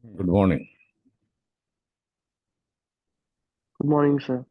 Good morning. Good morning, sir.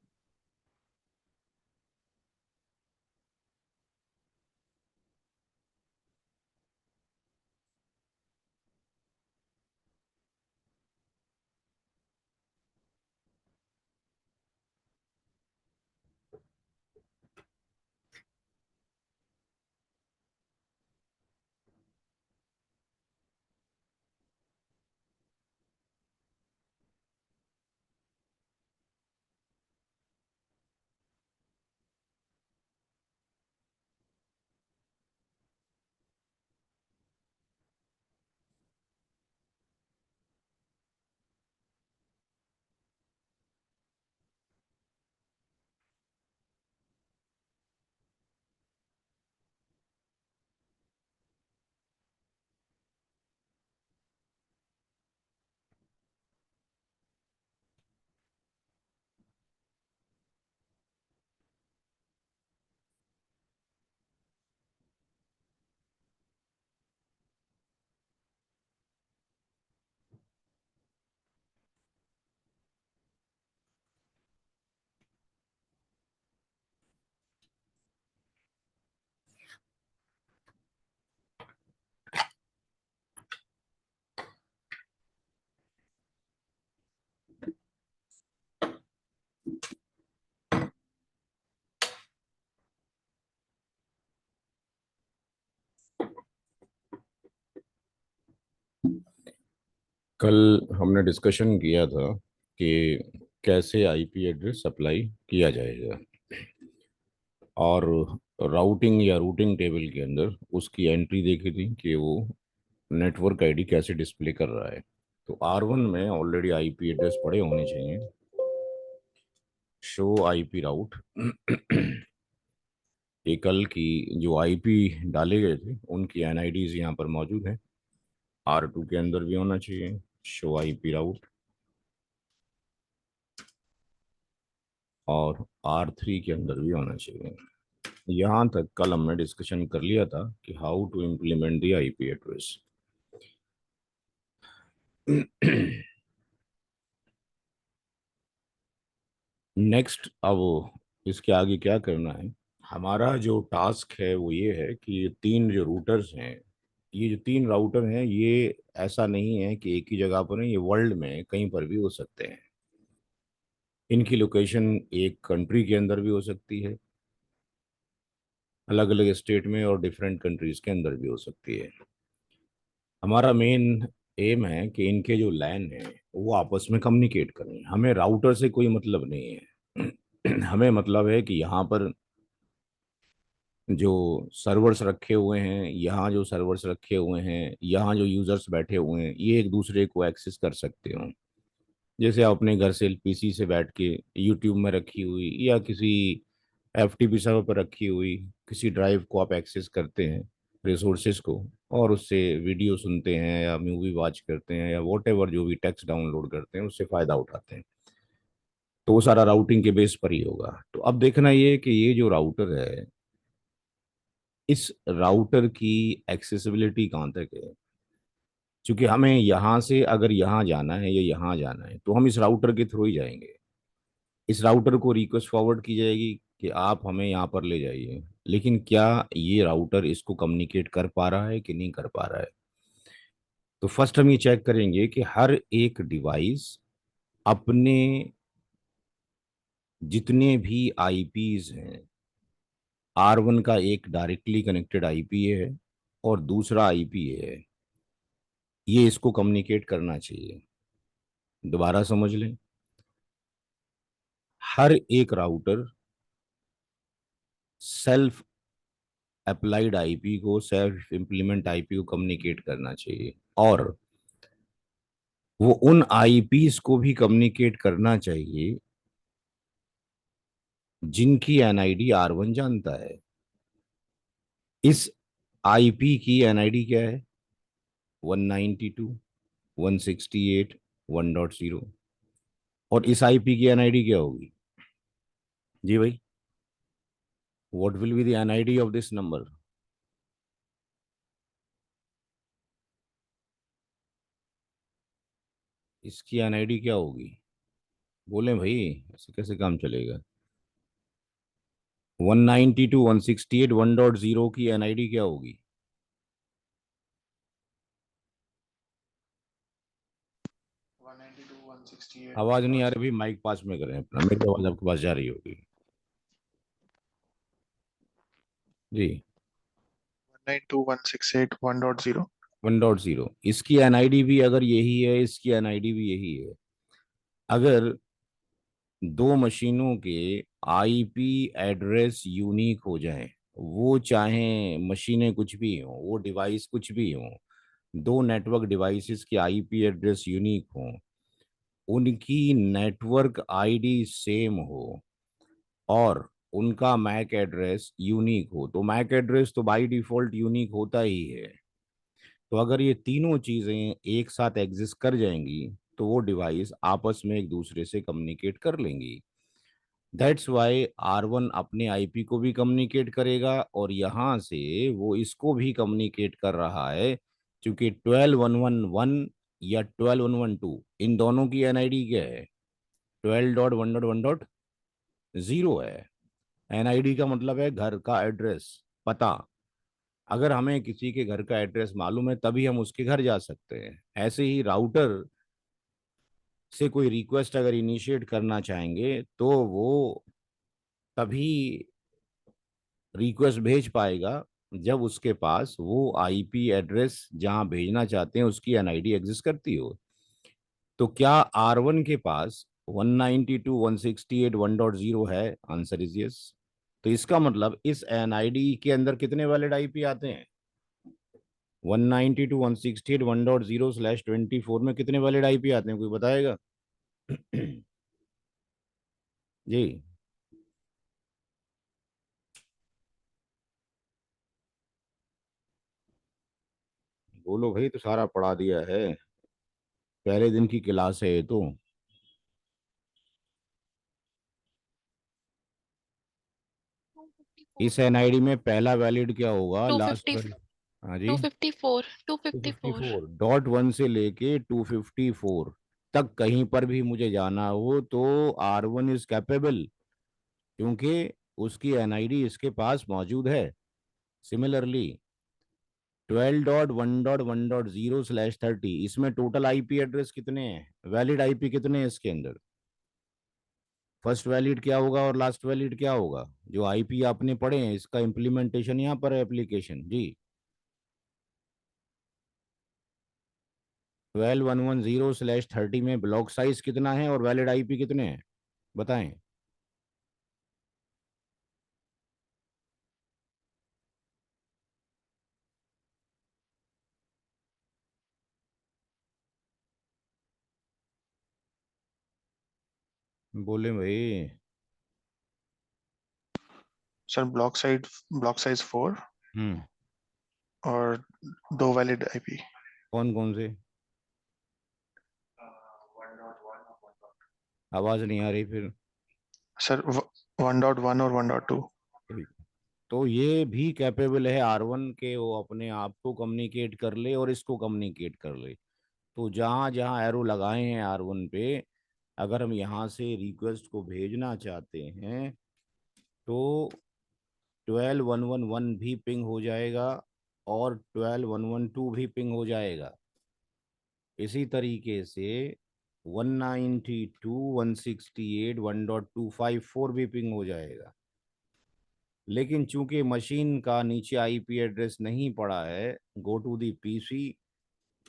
कल हमने discussion किया था कि कैसे आईपी एड्रेस अप्लाई किया जाएगा और राउटिंग या रूटिंग टेबल के अंदर उसकी एंट्री देखी थी कि वो नेटवर्क आईडी कैसे डिस्प्ले कर रहा है। तो R1 में ऑलरेडी आईपी एड्रेस पड़े होने चाहिए। शो आईपी राउट ये कल की जो आईपी डाले गए थे उनकी एनआईडीज यहाँ पर मौजूद हैं। R2 के अंदर भी होना चाहिए शो आईपी राउट, और R3 के अंदर भी होना चाहिए। यहाँ तक कल हमने डिस्कशन कर लिया था कि how to implement the IP address. Next अब इसके आगे क्या करना है। हमारा जो टास्क है वो ये है कि ये तीन जो रूटर्स हैं, ये जो तीन राउटर हैं, ये ऐसा नहीं है कि एक ही जगह पर है, ये वर्ल्ड में कहीं पर भी हो सकते हैं। इनकी लोकेशन एक कंट्री के अंदर भी हो सकती है, अलग अलग स्टेट में, और डिफरेंट कंट्रीज के अंदर भी हो सकती है। हमारा मेन एम है कि इनके जो लैन है वो आपस में कम्युनिकेट करें। हमें राउटर से कोई मतलब नहीं है। हमें मतलब है कि यहाँ पर जो सर्वर्स रखे हुए हैं, यहाँ जो सर्वर्स रखे हुए हैं, यहाँ जो यूजर्स बैठे हुए हैं, ये एक दूसरे को एक्सेस कर सकते हो। जैसे आप अपने घर से पीसी से बैठ के यूट्यूब में रखी हुई या किसी एफटीपी सर्वर पर रखी हुई किसी ड्राइव को आप एक्सेस करते हैं, रिसोर्सेज को, और उससे वीडियो सुनते हैं या मूवी वॉच करते हैं या वॉट एवर जो भी टेक्स्ट डाउनलोड करते हैं उससे फ़ायदा उठाते हैं। तो वो सारा राउटिंग के बेस पर ही होगा। तो अब देखना ये कि ये जो राउटर है, इस राउटर की एक्सेसिबिलिटी कहाँ तक है। क्योंकि हमें यहाँ से अगर यहाँ जाना है या यहाँ जाना है तो हम इस राउटर के थ्रू ही जाएंगे। इस राउटर को रिक्वेस्ट फॉरवर्ड की जाएगी कि आप हमें यहाँ पर ले जाइए, लेकिन क्या ये राउटर इसको कम्युनिकेट कर पा रहा है कि नहीं कर पा रहा है। तो फर्स्ट हम ये चेक करेंगे कि हर एक डिवाइस अपने जितने भी आईपीज हैं, R1 का एक डायरेक्टली कनेक्टेड आईपी है और दूसरा आईपी है, ये इसको कम्युनिकेट करना चाहिए। दोबारा समझ लें, हर एक राउटर सेल्फ अप्लाइड आईपी को, सेल्फ इंप्लीमेंट आईपी को कम्युनिकेट करना चाहिए, और वो उन आईपीस को भी कम्युनिकेट करना चाहिए जिनकी एनआईडी R1 जानता है। इस आईपी की एनआईडी क्या है? 192.168.1.0। और इस आईपी की एनआईडी क्या होगी? जी भाई, what will be the NID of this number? इसकी एनआईडी क्या होगी? बोले भाई, ऐसे कैसे काम चलेगा? 192.168.1.0 की एनआईडी क्या होगी? 192.168 आवाज नहीं आ रही 1.0. भाई, माइक पास में करें अपना, मेरी आवाज आपके पास जा रही होगी। जी। 192.168 1.0. 1.0, इसकी एनआईडी भी अगर यही है, इसकी एनआईडी भी यही है। अगर दो मशीनों के आईपी एड्रेस यूनिक हो जाएं, वो चाहे मशीनें कुछ भी हों, वो डिवाइस कुछ भी हों, दो नेटवर्क डिवाइसेस के आईपी एड्रेस यूनिक हों, उनकी नेटवर्क आईडी सेम हो, और उनका मैक एड्रेस यूनिक हो, तो मैक एड्रेस तो बाय डिफॉल्ट यूनिक होता ही है। तो अगर ये तीनों चीजें एक साथ एग्जिस्ट कर जाएंगी, तो वो डिवाइस आपस में एक दूसरे से कम्युनिकेट कर लेंगी। दैट्स वाई R1 अपने आईपी को भी कम्युनिकेट करेगा, और यहाँ से वो इसको भी कम्युनिकेट कर रहा है, क्योंकि 12.1.1 या 12.1.1.2, इन दोनों की एनआईडी क्या है? 12.1.1.0 है। एनआईडी का मतलब है घर का एड्रेस, पता। अगर हमें किसी के घर का एड्रेस मालूम है, तभी हम उसके घर जा सकते हैं। ऐसे ही राउटर से कोई रिक्वेस्ट अगर इनिशिएट करना चाहेंगे, तो वो तभी रिक्वेस्ट भेज पाएगा जब उसके पास वो आईपी एड्रेस जहां भेजना चाहते हैं उसकी एनआईडी एग्जिस्ट करती हो। तो क्या R1 के पास 192.168.1.0 है? Answer is yes. तो इसका मतलब इस एनआईडी के अंदर कितने वैलिड आईपी आते हैं? 192.168.1.0/24 में कितने वैलिड आईपी आते हैं, कोई बताएगा? जी। बोलो भाई, तो सारा पढ़ा दिया है, पहले दिन की क्लास है ये तो। इस एनआईडी में पहला वैलिड क्या होगा, टू लास्ट फिफ्टी वैलिड? हाँ जी। 254 टू 254. 54.1 से लेके 254 तक कहीं पर भी मुझे जाना हो, तो R1 इज कैपेबल, क्योंकि उसकी एनआईडी इसके पास मौजूद है। सिमिलरली 12.1.1.0/30, इसमें टोटल आईपी एड्रेस कितने हैं, वैलिड आईपी कितने हैं इसके अंदर? फर्स्ट वैलिड क्या होगा और लास्ट वैलिड क्या होगा? जो आईपी आपने पढ़े हैं, इसका इम्प्लीमेंटेशन यहाँ पर है, एप्लीकेशन जी। 12.1.1.0/30 में ब्लॉक साइज कितना है और वैलिड आईपी कितने हैं, बताएं। बोले भाई। सर ब्लॉक साइज 4 हम्म। और दो वैलिड आईपी. कौन कौन से? आवाज नहीं आ रही फिर। सर 1.1 और 1.2. तो ये भी कैपेबल है R1 के, वो अपने आप को कम्युनिकेट कर ले और इसको कम्युनिकेट कर ले। तो जहां जहां एरो लगाए हैं R1 पे, अगर हम यहाँ से रिक्वेस्ट को भेजना चाहते हैं, तो 12.1.1.1 भी पिंग हो जाएगा, और 12.1.1.2 भी पिंग हो जाएगा। इसी तरीके से 192.168.1.254 भी पिंग हो जाएगा। लेकिन चूंकि मशीन का नीचे आईपी एड्रेस नहीं पड़ा है, go to the PC,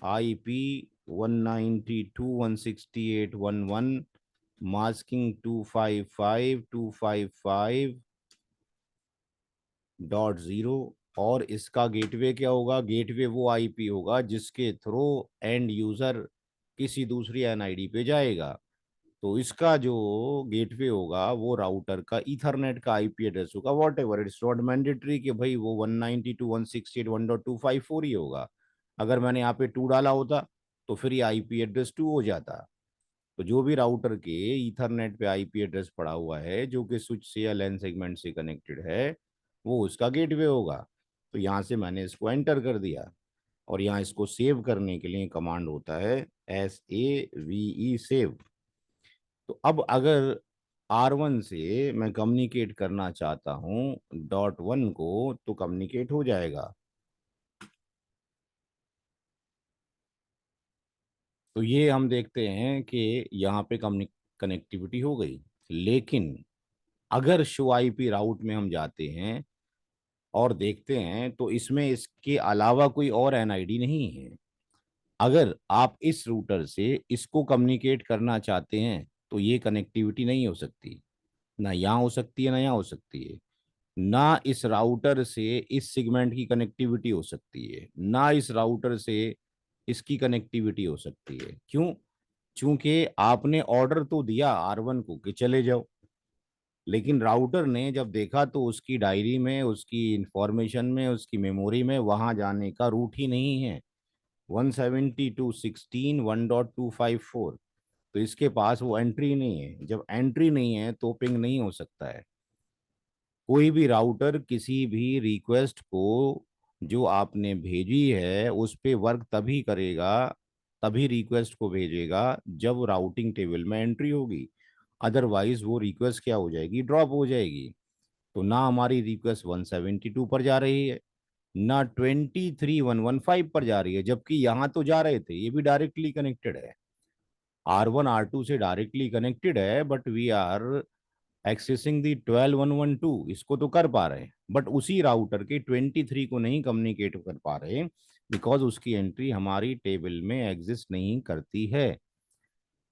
IP 192.168.1.1 masking 255.255.0, और इसका गेटवे क्या होगा? गेटवे वो आईपी होगा जिसके थ्रू एंड यूजर किसी दूसरी एनआईडी पे जाएगा। तो इसका जो गेटवे होगा वो राउटर का ईथरनेट का आईपी एड्रेस होगा, what ever, it's not mandatory कि भाई वो 192.168.1.254 ही होगा। अगर मैंने यहाँ पे 2 डाला होता, तो फिर ये आईपी एड्रेस 2 हो जाता। तो जो भी राउटर के ईथरनेट पे आईपी एड्रेस पड़ा हुआ है, जो कि स्विच से या लैन सेगमेंट से कनेक्टेड है, वो उसका गेटवे होगा। तो यहाँ से मैंने इसको एंटर कर दिया। और यहाँ इसको सेव करने के लिए कमांड होता है SAVE सेव। तो अब अगर R1 से मैं कम्युनिकेट करना चाहता हूँ .1 को, तो कम्युनिकेट हो जाएगा। तो ये हम देखते हैं कि यहाँ पे कनेक्टिविटी हो गई। लेकिन अगर शो आईपी राउट में हम जाते हैं और देखते हैं तो इसमें इसके अलावा कोई और एनआईडी नहीं है। अगर आप इस रूटर से इसको कम्युनिकेट करना चाहते हैं तो ये कनेक्टिविटी नहीं हो सकती, ना यहाँ हो सकती है ना यहाँ हो सकती है। ना इस राउटर से इस सेगमेंट की कनेक्टिविटी हो सकती है, ना इस राउटर से इसकी कनेक्टिविटी हो सकती है। क्यों? चूंकि आपने ऑर्डर तो दिया R1 को कि चले जाओ, लेकिन राउटर ने जब देखा तो उसकी डायरी में, उसकी इंफॉर्मेशन में, उसकी मेमोरी में वहां जाने का रूट ही नहीं है। 172.16 1.254, तो इसके पास वो एंट्री नहीं है। जब एंट्री नहीं है तो पिंग नहीं हो सकता है। कोई भी राउटर किसी भी रिक्वेस्ट को जो आपने भेजी है उस पे वर्क तभी करेगा, तभी रिक्वेस्ट को भेजेगा जब राउटिंग टेबल में एंट्री होगी। अदरवाइज वो रिक्वेस्ट क्या हो जाएगी, ड्रॉप हो जाएगी। तो ना हमारी रिक्वेस्ट 172 पर जा रही है, ना 23.115 पर जा रही है, जबकि यहाँ तो जा रहे थे, ये भी डायरेक्टली कनेक्टेड है। R1 R2 से डायरेक्टली कनेक्टेड है, बट वी आर एक्सेसिंग दी 12.112, इसको तो कर पा रहे हैं, बट उसी राउटर के 23 को नहीं कम्युनिकेट कर पा रहे, बिकॉज उसकी एंट्री हमारी टेबल में एग्जिस्ट नहीं करती है।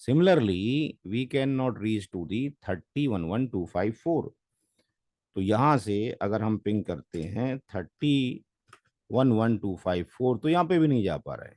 Similarly we can not reach to the 30.11254। तो यहां से अगर हम पिंग करते हैं 30.11254, तो यहाँ पे भी नहीं जा पा रहा है।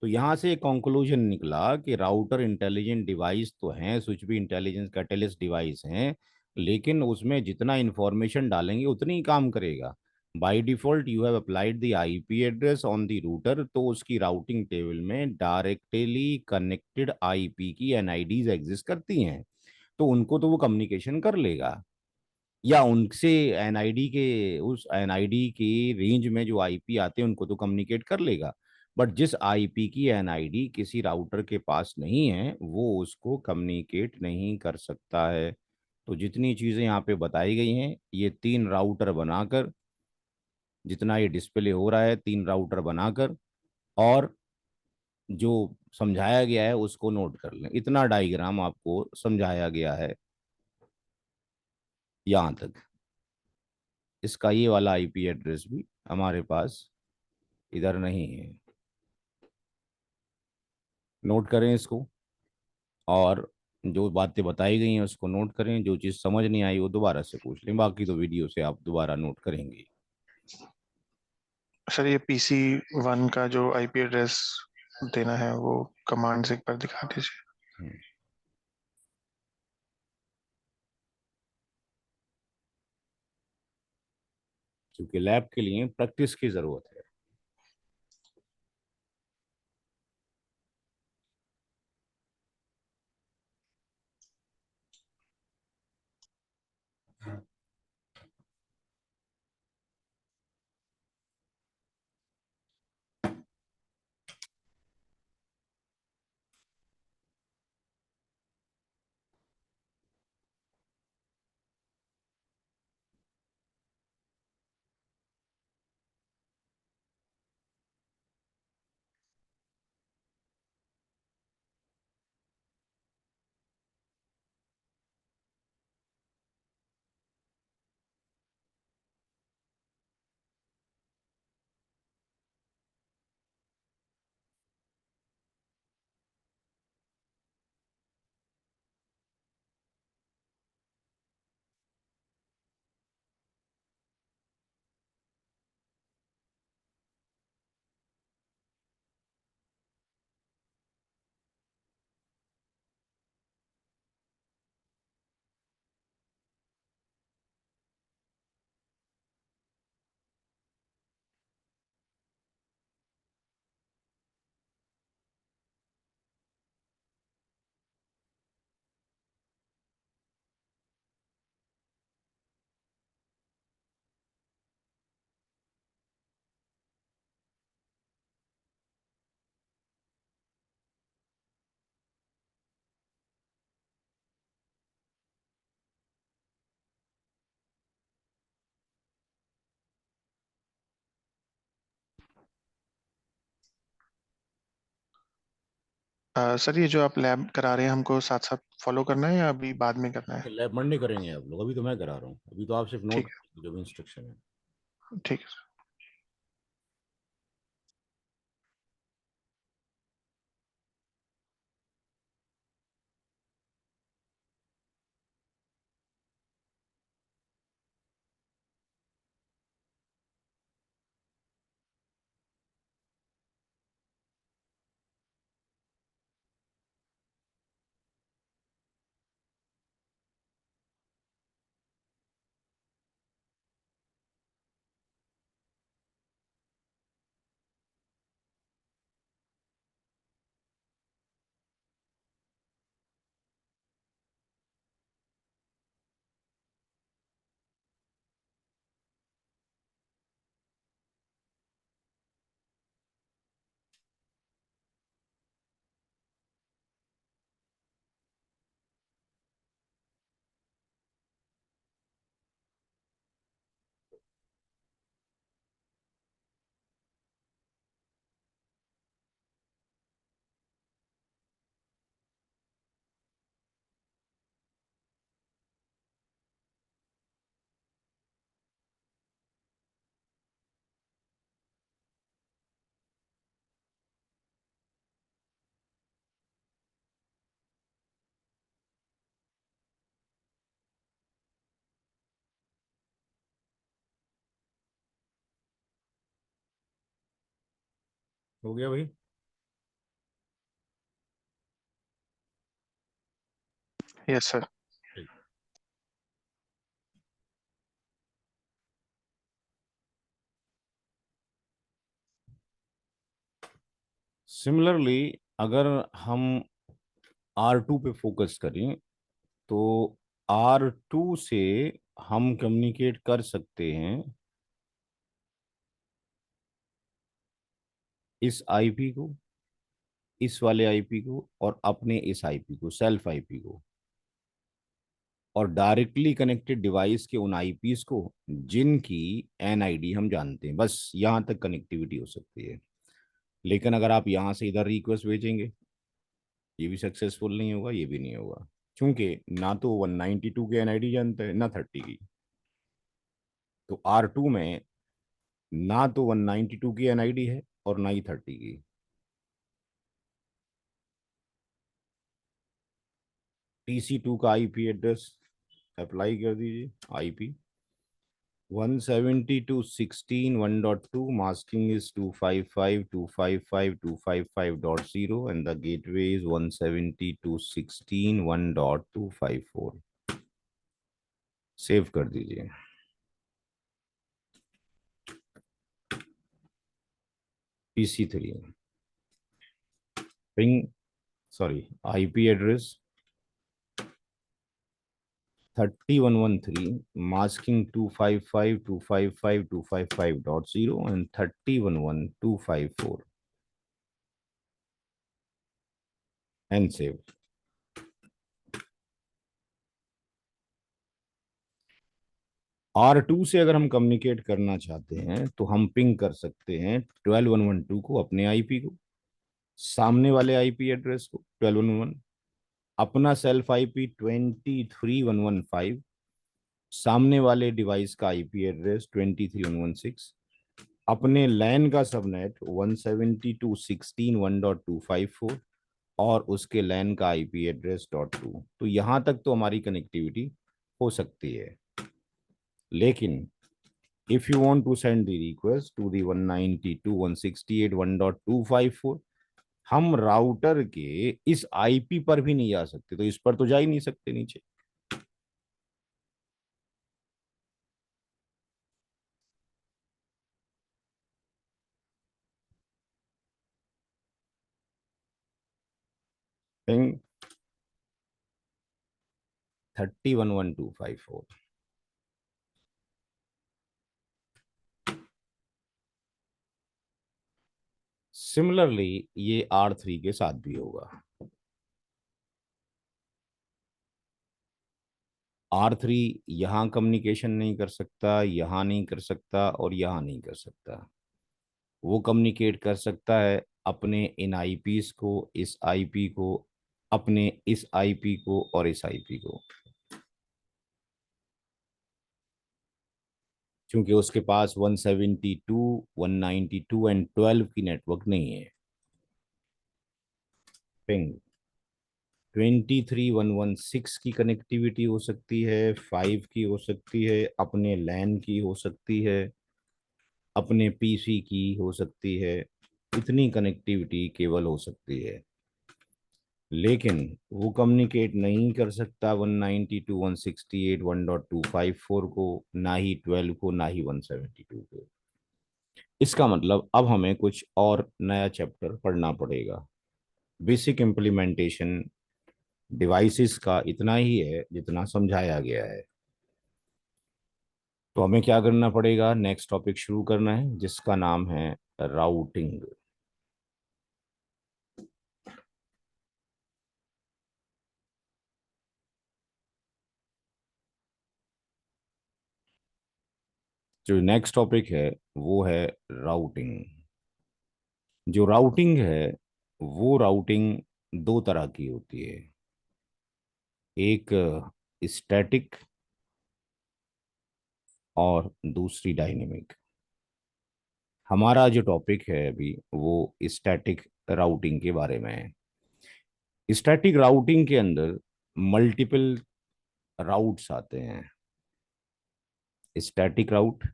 तो यहाँ से एक कंक्लूजन निकला कि राउटर इंटेलिजेंट डिवाइस तो हैं, स्विच भी इंटेलिजेंस कैटलिस्ट डिवाइस हैं, लेकिन उसमें जितना इंफॉर्मेशन डालेंगे उतनी ही काम करेगा। By default you have applied the IP address on the router, तो उसकी राउटिंग टेबल में डायरेक्टली कनेक्टेड आईपी की एनआईडीज एग्जिस्ट करती हैं, तो उनको तो वो कम्युनिकेशन कर लेगा, या उनसे एनआईडी के, उस एनआईडी की रेंज में जो आईपी आते हैं उनको तो कम्युनिकेट कर लेगा। बट जिस आईपी की एनआईडी किसी राउटर के पास नहीं है वो उसको कम्युनिकेट नहीं कर सकता है। तो जितनी चीज़ें यहाँ पे बताई गई हैं, ये 3 राउटर बनाकर, जितना ये डिस्प्ले हो रहा है 3 राउटर बनाकर, और जो समझाया गया है उसको नोट कर लें। इतना डायग्राम आपको समझाया गया है यहाँ तक। इसका ये वाला आईपी एड्रेस भी हमारे पास इधर नहीं है। नोट करें इसको, और जो बातें बताई गई हैं उसको नोट करें। जो चीज़ समझ नहीं आई वो दोबारा से पूछ लें, बाकी तो वीडियो से आप दोबारा नोट करेंगे। सर ये PC1 का जो IP एड्रेस देना है वो कमांड से एक बार दिखा दीजिए। हम्म, क्योंकि लैब के लिए प्रैक्टिस की ज़रूरत है। सर, ये जो आप लैब करा रहे हैं हमको साथ साथ फॉलो करना है या अभी बाद में करना है? लैब मंडे करेंगे आप लोग, अभी तो मैं करा रहा हूँ, अभी तो आप सिर्फ नोट ठीक जो भी इंस्ट्रक्शन है। है, ठीक है। हो गया भाई? Yes sir. ठीक। सिमिलरली अगर हम R2 पे फोकस करें तो R2 से हम कम्युनिकेट कर सकते हैं इस आईपी को, इस वाले आईपी को, और अपने इस आईपी को, सेल्फ आईपी को, और डायरेक्टली कनेक्टेड डिवाइस के उन आईपीस को जिनकी एनआईडी हम जानते हैं। बस यहां तक कनेक्टिविटी हो सकती है। लेकिन अगर आप यहां से इधर रिक्वेस्ट भेजेंगे, ये भी सक्सेसफुल नहीं होगा, ये भी नहीं होगा, क्योंकि ना तो 192 के एनआईडी जानता है ना 30 की। तो R2 में ना तो 192 की एनआईडी है और ना ही 30 की। TC2 का आईपी एड्रेस अप्लाई कर दीजिए। IP 172.16.1.2, masking is 255.255.255.0, and the gateway is 172.16.1.254। Save कर दीजिए। PC3 ping, sorry, IP address 3113, masking 255.255.255.0 and 311254, and save। R2 से अगर हम कम्युनिकेट करना चाहते हैं तो हम पिंग कर सकते हैं 12112 को, अपने आईपी को, सामने वाले आईपी एड्रेस को 1211, अपना सेल्फ आईपी 23115, सामने वाले डिवाइस का आईपी एड्रेस 23116, अपने लैन का सबनेट 172.16.1.254 और उसके लैन का आईपी एड्रेस .2। तो यहां तक तो हमारी कनेक्टिविटी हो सकती है। लेकिन if you want to send the request to the 192.168.1.254, हम राउटर के इस आईपी पर भी नहीं जा सकते, तो इस पर तो जा ही नहीं सकते नीचे। पिंग 311254। सिमिलरली ये R3 के साथ भी होगा। R3 यहां कम्युनिकेशन नहीं कर सकता, यहां नहीं कर सकता, और यहां नहीं कर सकता। वो कम्युनिकेट कर सकता है अपने इन आईपीस को, इस आईपी को, अपने इस आईपी को और इस आईपी को, क्योंकि उसके पास 172, 192 एंड 12 की नेटवर्क नहीं है। पिंग 23116 की कनेक्टिविटी हो सकती है, 5 की हो सकती है, अपने लैन की हो सकती है, अपने पीसी की हो सकती है। इतनी कनेक्टिविटी केवल हो सकती है, लेकिन वो कम्युनिकेट नहीं कर सकता 192, 168, 1.254 को, ना ही 12 को, ना ही 172 को। इसका मतलब अब हमें कुछ और नया चैप्टर पढ़ना पड़ेगा। बेसिक इम्प्लीमेंटेशन डिवाइसेस का इतना ही है जितना समझाया गया है। तो हमें क्या करना पड़ेगा, नेक्स्ट टॉपिक शुरू करना है जिसका नाम है राउटिंग। जो नेक्स्ट टॉपिक है वो है राउटिंग। जो राउटिंग है वो राउटिंग दो तरह की होती है, एक स्टैटिक और दूसरी डायनेमिक। हमारा जो टॉपिक है अभी वो स्टैटिक राउटिंग के बारे में है। स्टैटिक राउटिंग के अंदर मल्टीपल राउट्स आते हैं। स्टैटिक राउट,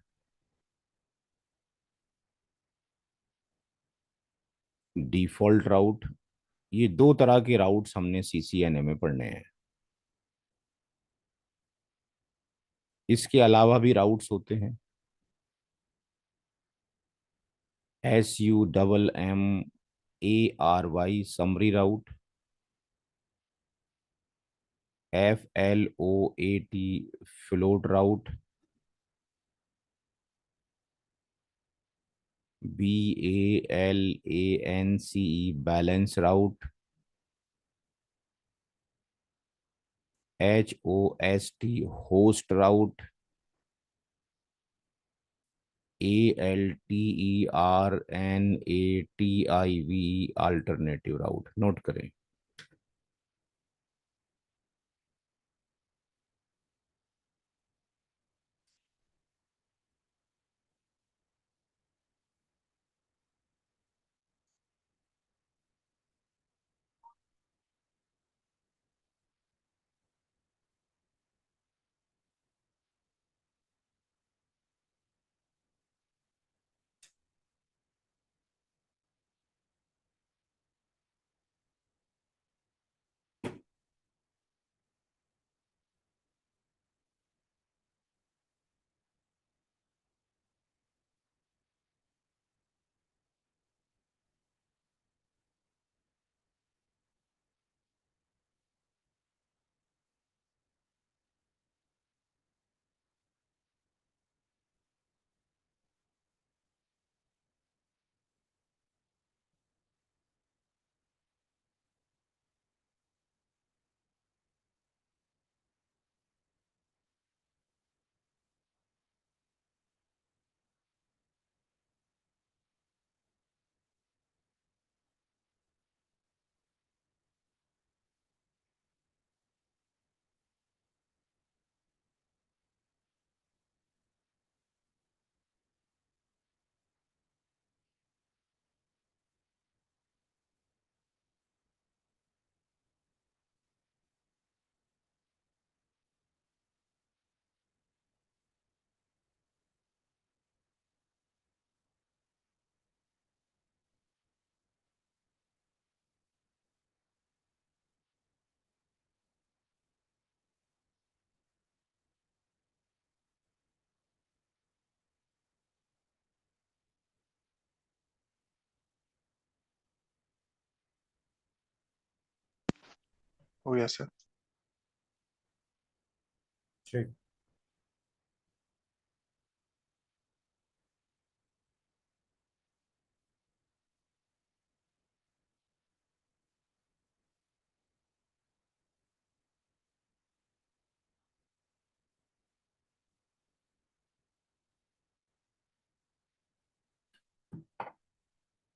डिफॉल्ट राउट, ये दो तरह के राउट्स हमने सीसीएनए में पढ़ने हैं। इसके अलावा भी राउट्स होते हैं, SUMMARY समरी राउट, FLOAT फ्लोट राउट, BALANCE बैलेंस राउट, HOST होस्ट राउट, ALTERNATIV अल्टरनेटिव राउट। नोट करें। हो गया सर। ठीक।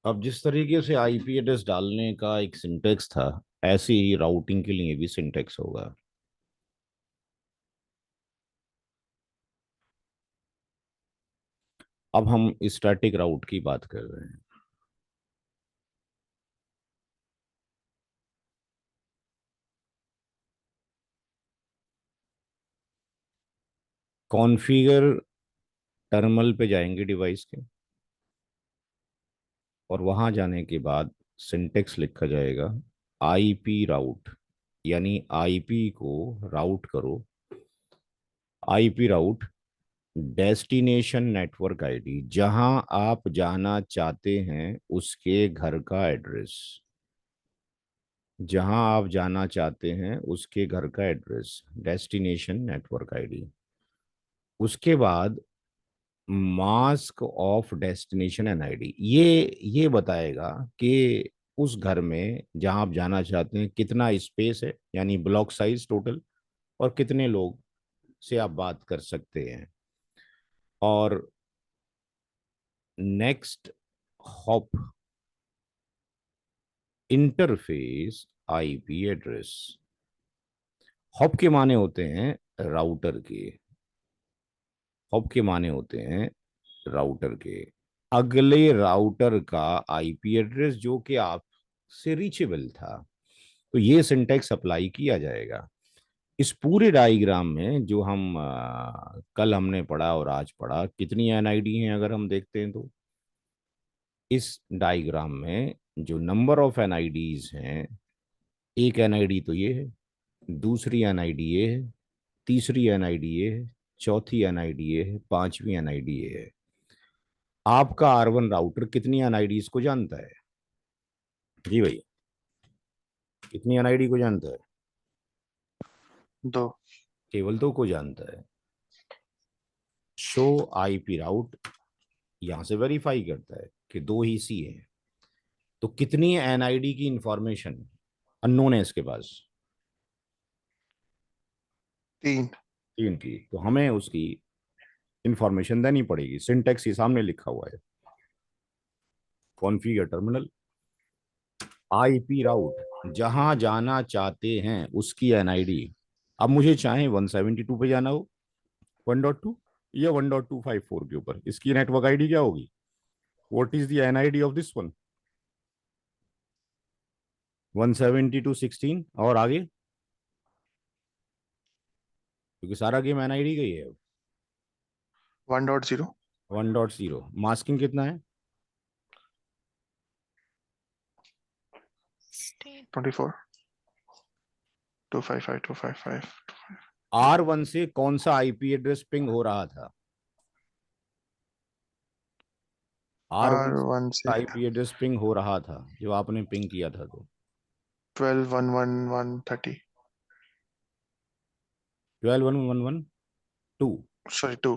अब जिस तरीके से आईपी एड्रेस डालने का एक सिंटेक्स था, ऐसे ही राउटिंग के लिए भी सिंटेक्स होगा। अब हम स्टैटिक राउट की बात कर रहे हैं। कॉन्फ़िगर टर्मिनल पे जाएंगे डिवाइस के, और वहां जाने के बाद सिंटेक्स लिखा जाएगा आईपी राउट, यानी आईपी को राउट करो। IP route destination network ID, जहां आप जाना चाहते हैं उसके घर का एड्रेस। जहां आप जाना चाहते हैं उसके घर का एड्रेस, डेस्टिनेशन नेटवर्क आईडी। उसके बाद मास्क ऑफ डेस्टिनेशन एनआईडी, ये बताएगा कि उस घर में जहां आप जाना चाहते हैं कितना स्पेस है, यानी ब्लॉक साइज टोटल, और कितने लोग से आप बात कर सकते हैं। और next hop interface IP address. Hop के माने होते हैं राउटर के। हॉप के माने होते हैं राउटर के अगले राउटर का आईपी एड्रेस जो कि आपसे रीचेबल था। तो ये सिंटेक्स अप्लाई किया जाएगा। इस पूरे डायग्राम में जो हम कल हमने पढ़ा और आज पढ़ा, कितनी एनआईडी हैं अगर हम देखते हैं तो इस डायग्राम में जो नंबर ऑफ एनआईडीज हैं, एक एनआईडी तो ये है, दूसरी एनआईडी ये है, तीसरी एनआईडी ये है, चौथी एनआईडी ये है, पांचवी एनआईडी ये है। आपका R1 राउटर कितनी एनआईडीज को जानता है? जी भैया, कितनी एनआईडी को जानता है? 2। केवल दो को जानता है। शो आईपी राउट यहां से वेरीफाई करता है कि दो ही सी है। तो कितनी एनआईडी की इंफॉर्मेशन अननोन है इसके पास? 3। तीन की। तो हमें उसकी इंफॉर्मेशन देनी पड़ेगी। सिंटेक्स ही सामने लिखा हुआ है, कॉन्फ़िगर टर्मिनल आईपी राउट, जहां जाना चाहते हैं उसकी एनआईडी। अब मुझे चाहे 172 पे जाना हो, 1.2 या 1.254 के ऊपर, इसकी नेटवर्क आईडी क्या होगी? What is the NID of this one? 172.16 और आगे, क्योंकि सारा गेम एनआईडी का ही है। 1.0। 1.0 मास्किंग कितना है? 24। 255 255। R1 से कौन सा आईपी एड्रेस पिंग हो रहा था? R1 से R1 से आईपी एड्रेस पिंग हो रहा था जो आपने पिंग किया था। तो 12.111.130। 12.1.1.1.2। सॉरी 2।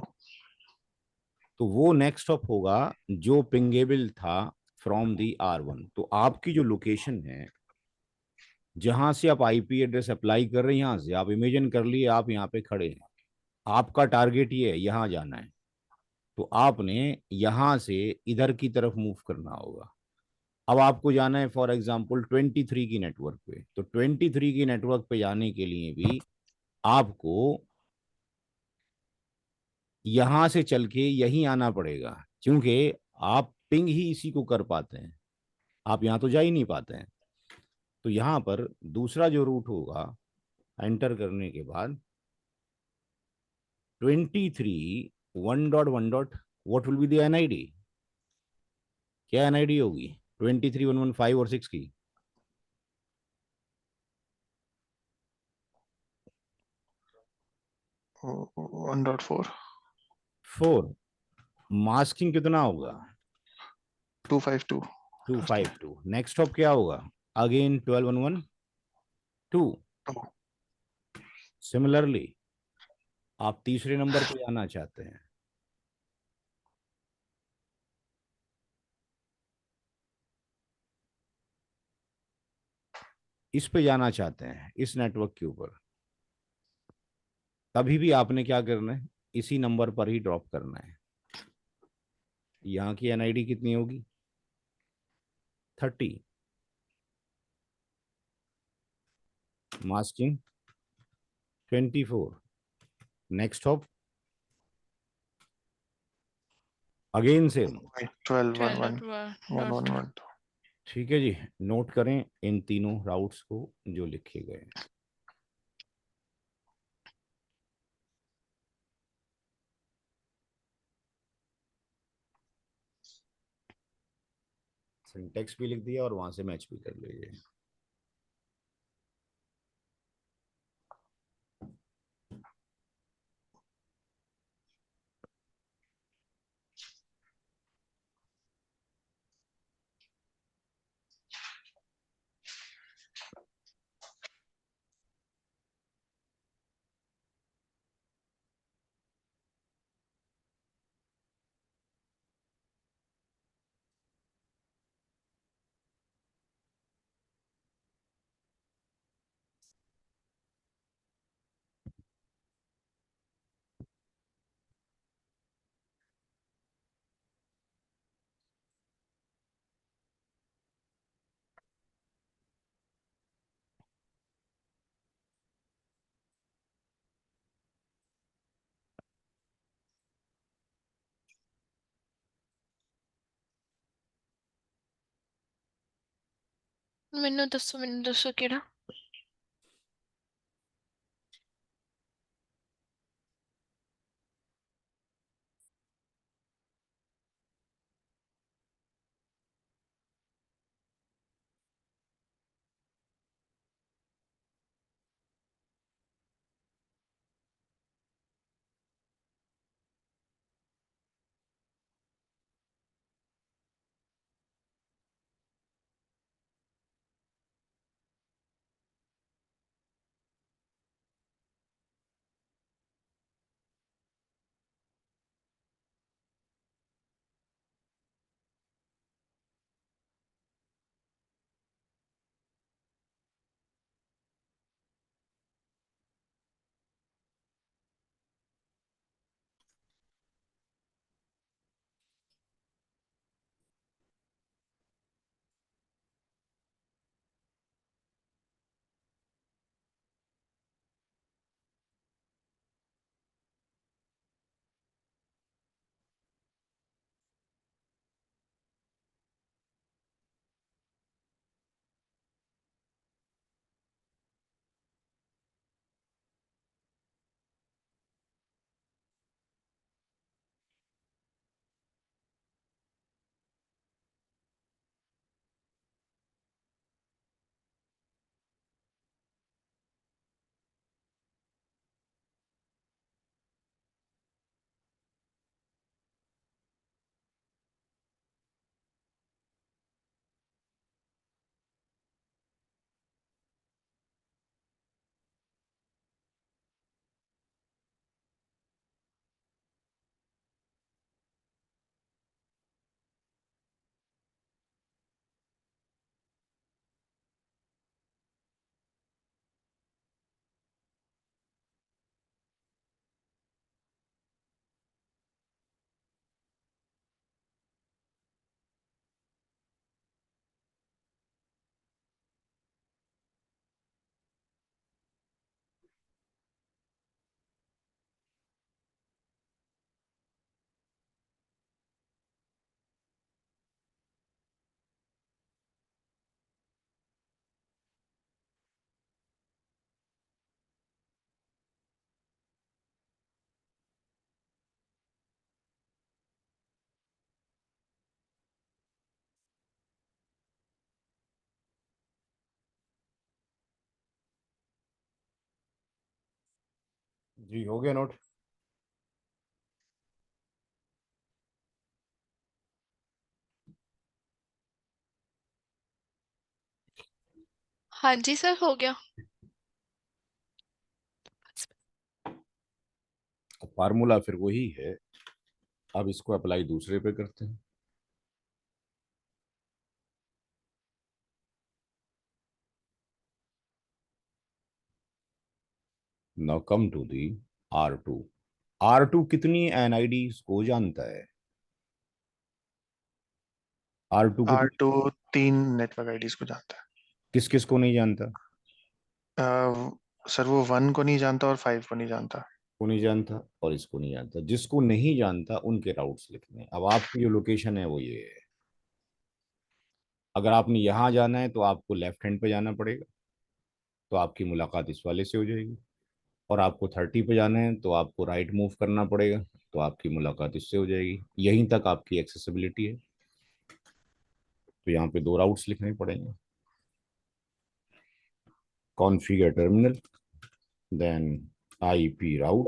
तो वो नेक्स्ट हॉप होगा जो पिंगेबल था फ्रॉम दी R1। तो आपकी जो लोकेशन है जहां से आप आईपी एड्रेस अप्लाई कर रहे हैं, यहां से आप इमेजिन कर लिए आप यहाँ पे खड़े हैं, आपका टारगेट ये है, यहाँ जाना है। तो आपने यहां से इधर की तरफ मूव करना होगा। अब आपको जाना है फॉर एग्जांपल 23 की नेटवर्क पे, तो 23 की नेटवर्क पे जाने के लिए भी आपको यहां से चल के यहीं आना पड़ेगा, क्योंकि आप पिंग ही इसी को कर पाते हैं, आप यहां तो जा ही नहीं पाते हैं। तो यहां पर दूसरा जो रूट होगा, एंटर करने के बाद 23 1.1. What will be the NID? क्या एनआईडी होगी 23 115 और 6 की? 1.4। 4। मास्किंग कितना होगा? 252। 252। नेक्स्ट हॉप क्या होगा? अगेन 12.1.1.2। 2। सिमिलरली आप तीसरे नंबर पे जाना चाहते हैं, इस पे जाना चाहते हैं, इस नेटवर्क के ऊपर, तभी भी आपने क्या करना है, इसी नंबर पर ही ड्रॉप करना है। यहाँ की एनआईडी कितनी होगी? 30, masking 24, next hop again same. 12 1 12 1 1 dot 1 dot. 1 ठीक है जी, नोट करें इन तीनों राउट्स को जो लिखे गए। सिंटेक्स भी लिख दिया और वहां से मैच भी कर लीजिए। ਮੈਨੂੰ ਦੱਸੋ ਕਿਹੜਾ। जी हो गया नोट। हाँ जी सर हो गया। फार्मूला फिर वही है, अब इसको अप्लाई दूसरे पे करते हैं। Now come to the R2। R2 कितनी एनआईडी को जानता है? R2 की R2 3 नेटवर्क आईडीज को जानता किस किस को नहीं जानता? है। सर वो 1 को नहीं जानता और 5 को नहीं जानता। को नहीं जानता और इसको नहीं जानता। जिसको नहीं जानता उनके राउट्स लिखने हैं। अब आपकी जो लोकेशन है वो ये है। अगर आपने यहाँ जाना है तो आपको लेफ्ट हैंड पे जाना पड़ेगा, तो आपकी मुलाकात इस वाले से हो जाएगी। और आपको 30 पे जाना है तो आपको राइट मूव करना पड़ेगा, तो आपकी मुलाकात इससे हो जाएगी। यहीं तक आपकी एक्सेसिबिलिटी है। तो यहाँ पे दो राउट्स लिखने पड़ेंगे। Configure terminal, then IP route.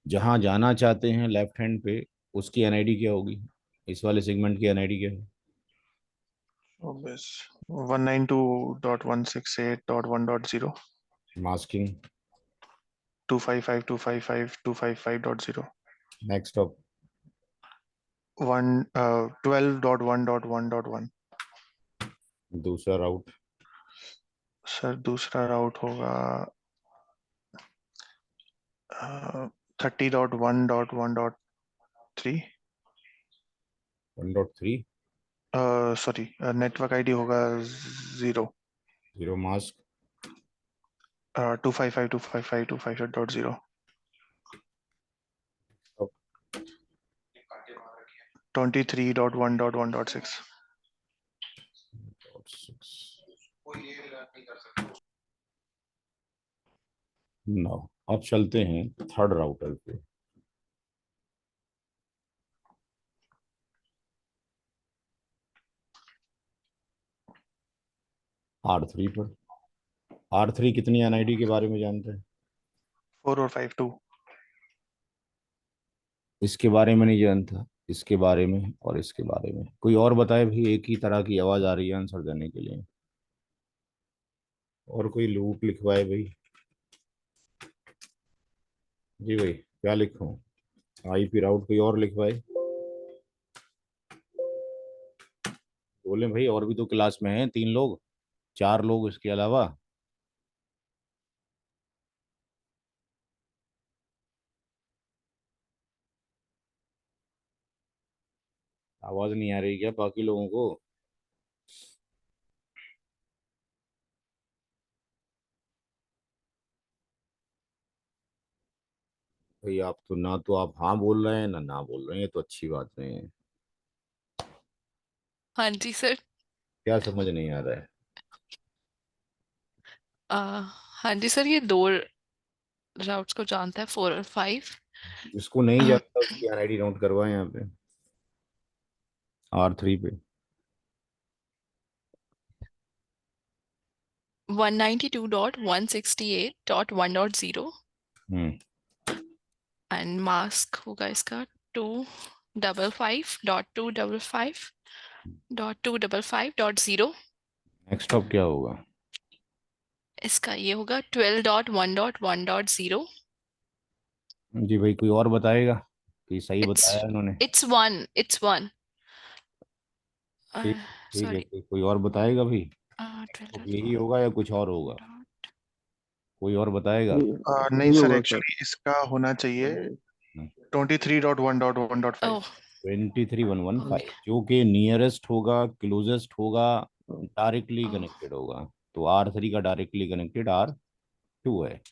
जहाँ जाना चाहते हैं लेफ्ट हैंड पे, उसकी एनआईडी क्या होगी? इस वाले सेगमेंट की एनआईडी क्या है? तो बस 192.168.1.0 मास्किंग। 255.255.255.0 next of 12.1.1.1. दूसरा राउट। सर दूसरा राउट होगा 30.1.1.3. 1.3 सॉरी, नेटवर्क आईडी होगा 0. Zero mask 255.255.255.0. 23.1.1.6. 9। अब चलते हैं थर्ड राउटर पे। R3 पर। R3 कितनी एनआईडी के बारे में जानते हैं? 4 और 5 2. इसके बारे में नहीं जानता, इसके बारे में और इसके बारे में। कोई और बताए भाई, एक ही तरह की आवाज आ रही है आंसर देने के लिए। और कोई लूप लिखवाए भाई। जी भाई, क्या लिखूं? आईपी राउट कोई और लिखवाए। बोले भाई, और भी तो क्लास में हैं 3 लोग, 4 लोग इसके अलावा। आवाज नहीं आ रही क्या बाकी लोगों को? भाई आप तो ना, तो आप हाँ बोल रहे हैं ना ना बोल रहे हैं, ये तो अच्छी बात नहीं है। हाँ जी सर। क्या समझ नहीं आ रहा है? हाँ जी सर, ये दो राउट्स को जानता है, 4 और 5। जिसको नहीं जानता उसकी एनआईडी नोट करवाए यहाँ पे R3 पे। 192.168.1.0 हम्म। एंड मास्क होगा इसका 255.255.255.0। नेक्स्ट स्टॉप क्या होगा? इसका ये होगा 12.1.1.0। जी भाई, कोई और बताएगा कि सही बताया इट्स इन्होंने? इट्स वन ठीक। ठीक है, सॉरी, कोई और बताएगा भाई? तो यही 12.1. होगा या कुछ और होगा? कोई और बताएगा? नहीं सर, एक्चुअली इसका होना चाहिए 23.1.1.5. ओह 23115, ओके। जो कि नियरेस्ट होगा, क्लोजेस्ट होगा, डायरेक्टली कनेक्टेड होगा। तो R3 का डायरेक्टली कनेक्टेड R2 है।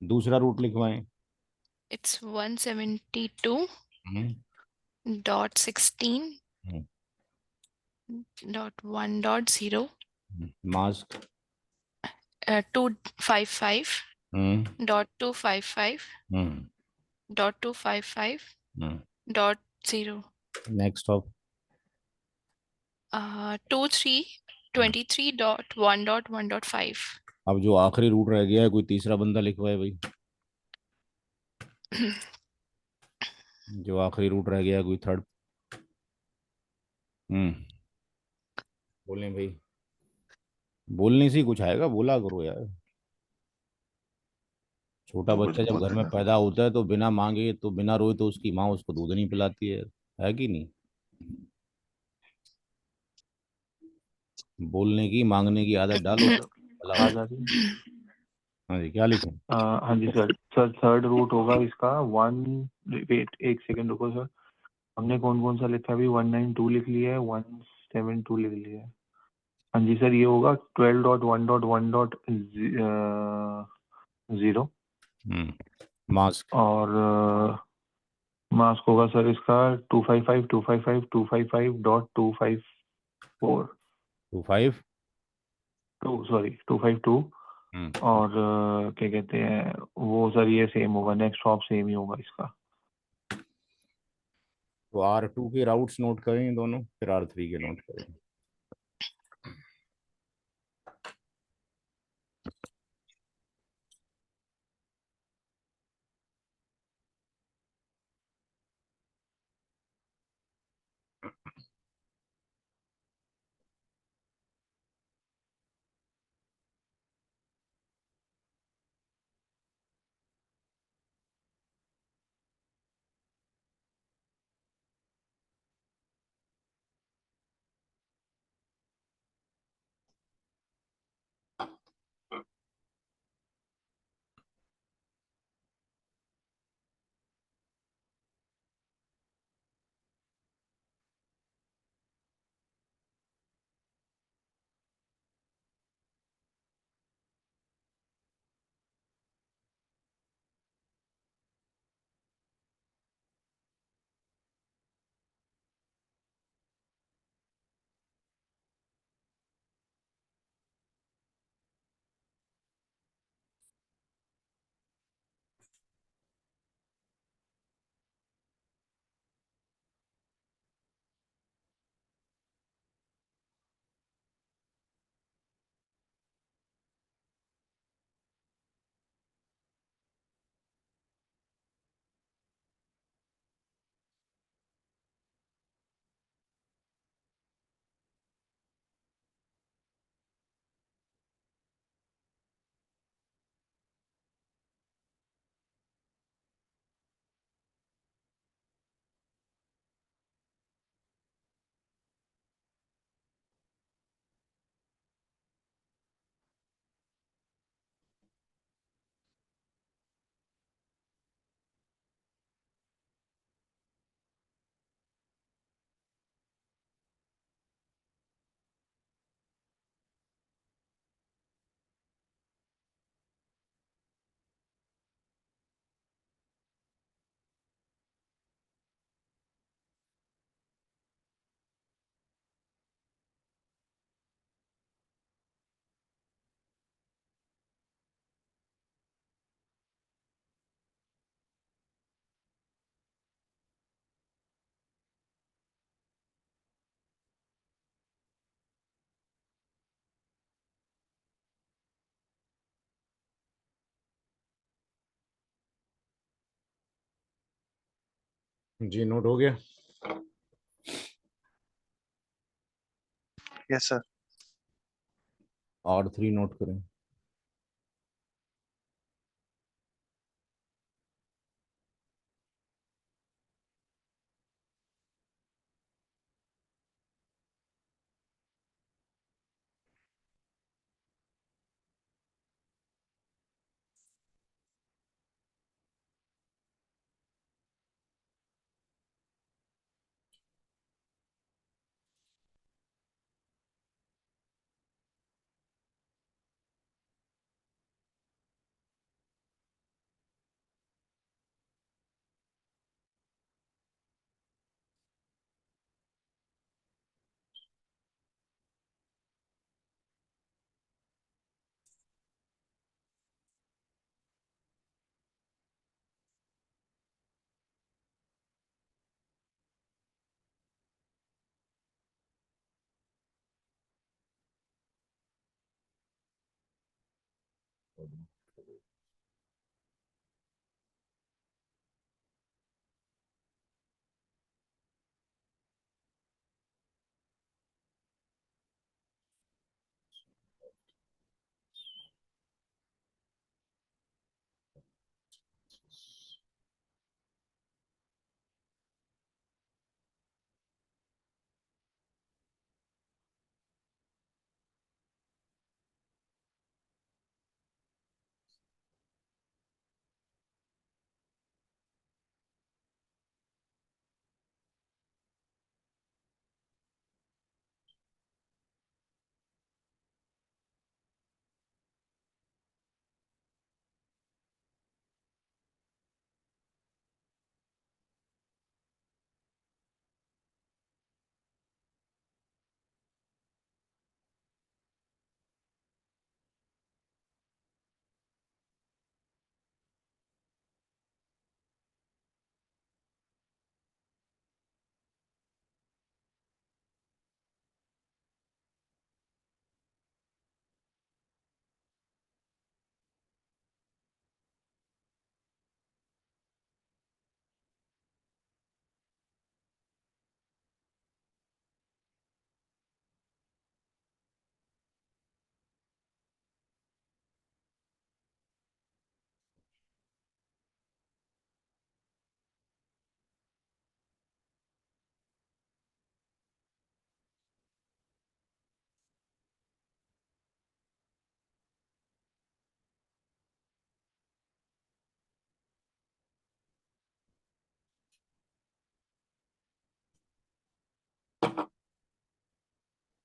दूसरा रूट लिखवाएं। It's 172.16 hmm, hmm, 1.0 mask. 255 hmm, dot 255 hmm, dot 255 hmm. Dot 0। Next hop 23.1.1.5। अब जो आखिरी रूट रह गया है, कोई तीसरा बंदा लिखवाए भाई। जो आखिरी रूट रह गया है, कोई थर्ड। हम्म। बोलें भाई, बोलने से ही कुछ आएगा, बोला करो यार। छोटा तो कुछ बच्चा जब घर बोलते में ना। पैदा होता है तो बिना मांगे, तो बिना रोए तो उसकी माँ उसको दूध नहीं पिलाती है कि नहीं? बोलने की, मांगने की आदत डालो, भला हो। आवाज आ रही है? हाँ जी, क्या लिखूं? हाँ जी सर। सर थर्ड रूट होगा इसका 1, वेट एक सेकंड रुको सर। हमने कौन कौन सा लिखा है अभी? 192 लिख लिया है, 172 लिख लिया है। हाँ जी सर, ये होगा 12.1.1.0 मास्क और मास्क होगा सर इसका 255.255.252 25। सॉरी 252। और क्या कहते हैं वो सर, ये सेम होगा, नेक्स्ट शॉप सेम ही होगा इसका। तो R2 के राउट्स नोट करें दोनों, फिर R3 के नोट करें। जी नोट हो गया। Yes sir. R3 नोट करें।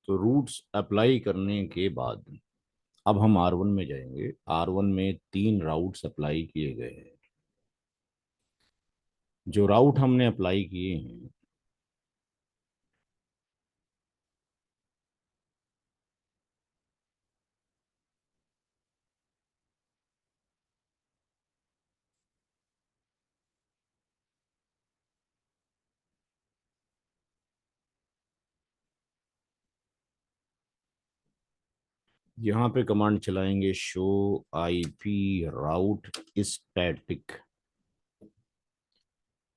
तो रूट्स अप्लाई करने के बाद अब हम R1 में जाएंगे। R1 में 3 राउट्स अप्लाई किए गए हैं। जो राउट हमने अप्लाई किए हैं यहाँ पे कमांड चलाएंगे show IP route static.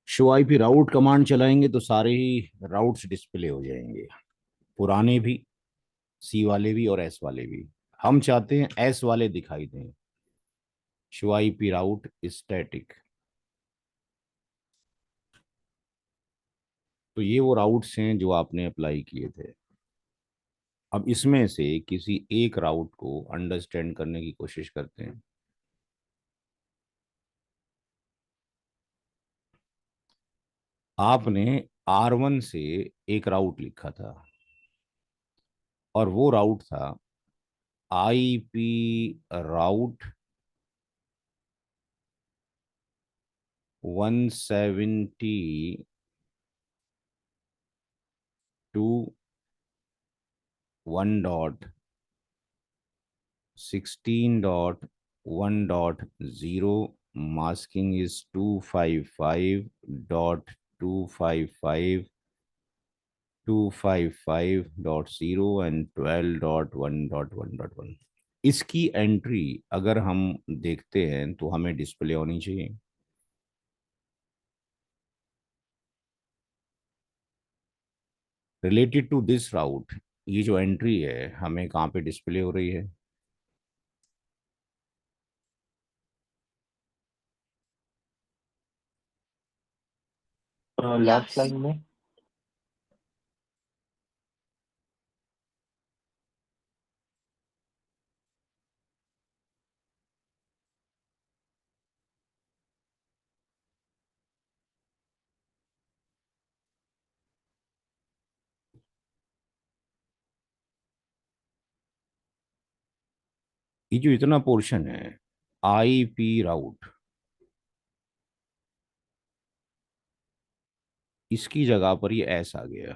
Show IP राउट कमांड चलाएंगे तो सारे ही राउट्स डिस्प्ले हो जाएंगे, पुराने भी, सी वाले भी और एस वाले भी। हम चाहते हैं एस वाले दिखाई दें। Show IP route static. तो ये वो राउट्स हैं जो आपने अप्लाई किए थे। अब इसमें से किसी एक राउट को अंडरस्टैंड करने की कोशिश करते हैं। आपने R1 से एक राउट लिखा था और वो राउट था IP route 172.16.1.0 masking is 255.255.0 and 12.1.1.1। इसकी एंट्री अगर हम देखते हैं तो हमें डिस्प्ले होनी चाहिए। रिलेटेड टू दिस राउट ये जो एंट्री है हमें कहाँ पे डिस्प्ले हो रही है? Last Yes. लाइन में। ये जो इतना पोर्शन है आईपी राउट, इसकी जगह पर ये एस आ गया।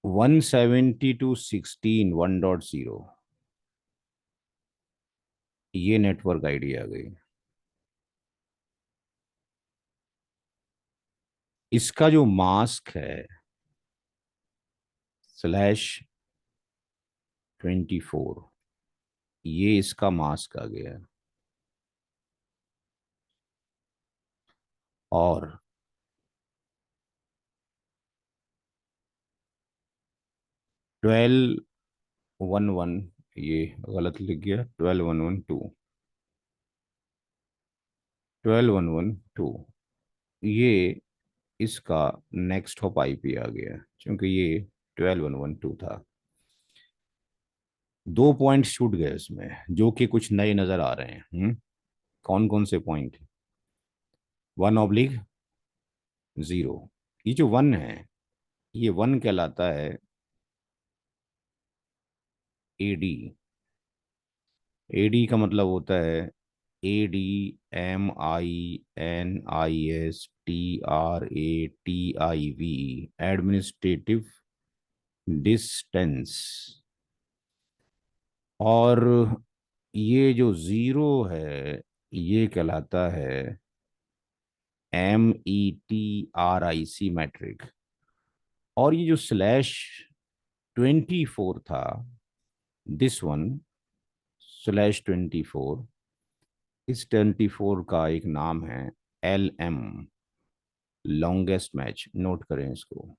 वन सेवेंटी टू 1.0 ये नेटवर्क आईडी आ गई। इसका जो मास्क है /24, ये इसका मास्क आ गया। और 12.1.1, ये गलत लिख गया, 12.1.2 ये इसका नेक्स्ट हॉप आईपी आ गया, क्योंकि ये 12.1.1.2 था। 2 पॉइंट्स छूट गए इसमें जो कि कुछ नए नजर आ रहे हैं। कौन कौन से पॉइंट? 1/0। ये जो 1 है ये 1 कहलाता है एडी। एडी का मतलब होता है ADMINISTRATIV, एडमिनिस्ट्रेटिव डिस्टेंस। और ये जो 0 है ये कहलाता है METRIC मैट्रिक। और ये जो /24 था, दिस वन /24, इस 24 का एक नाम है LM, लॉन्गेस्ट मैच। नोट करें इसको।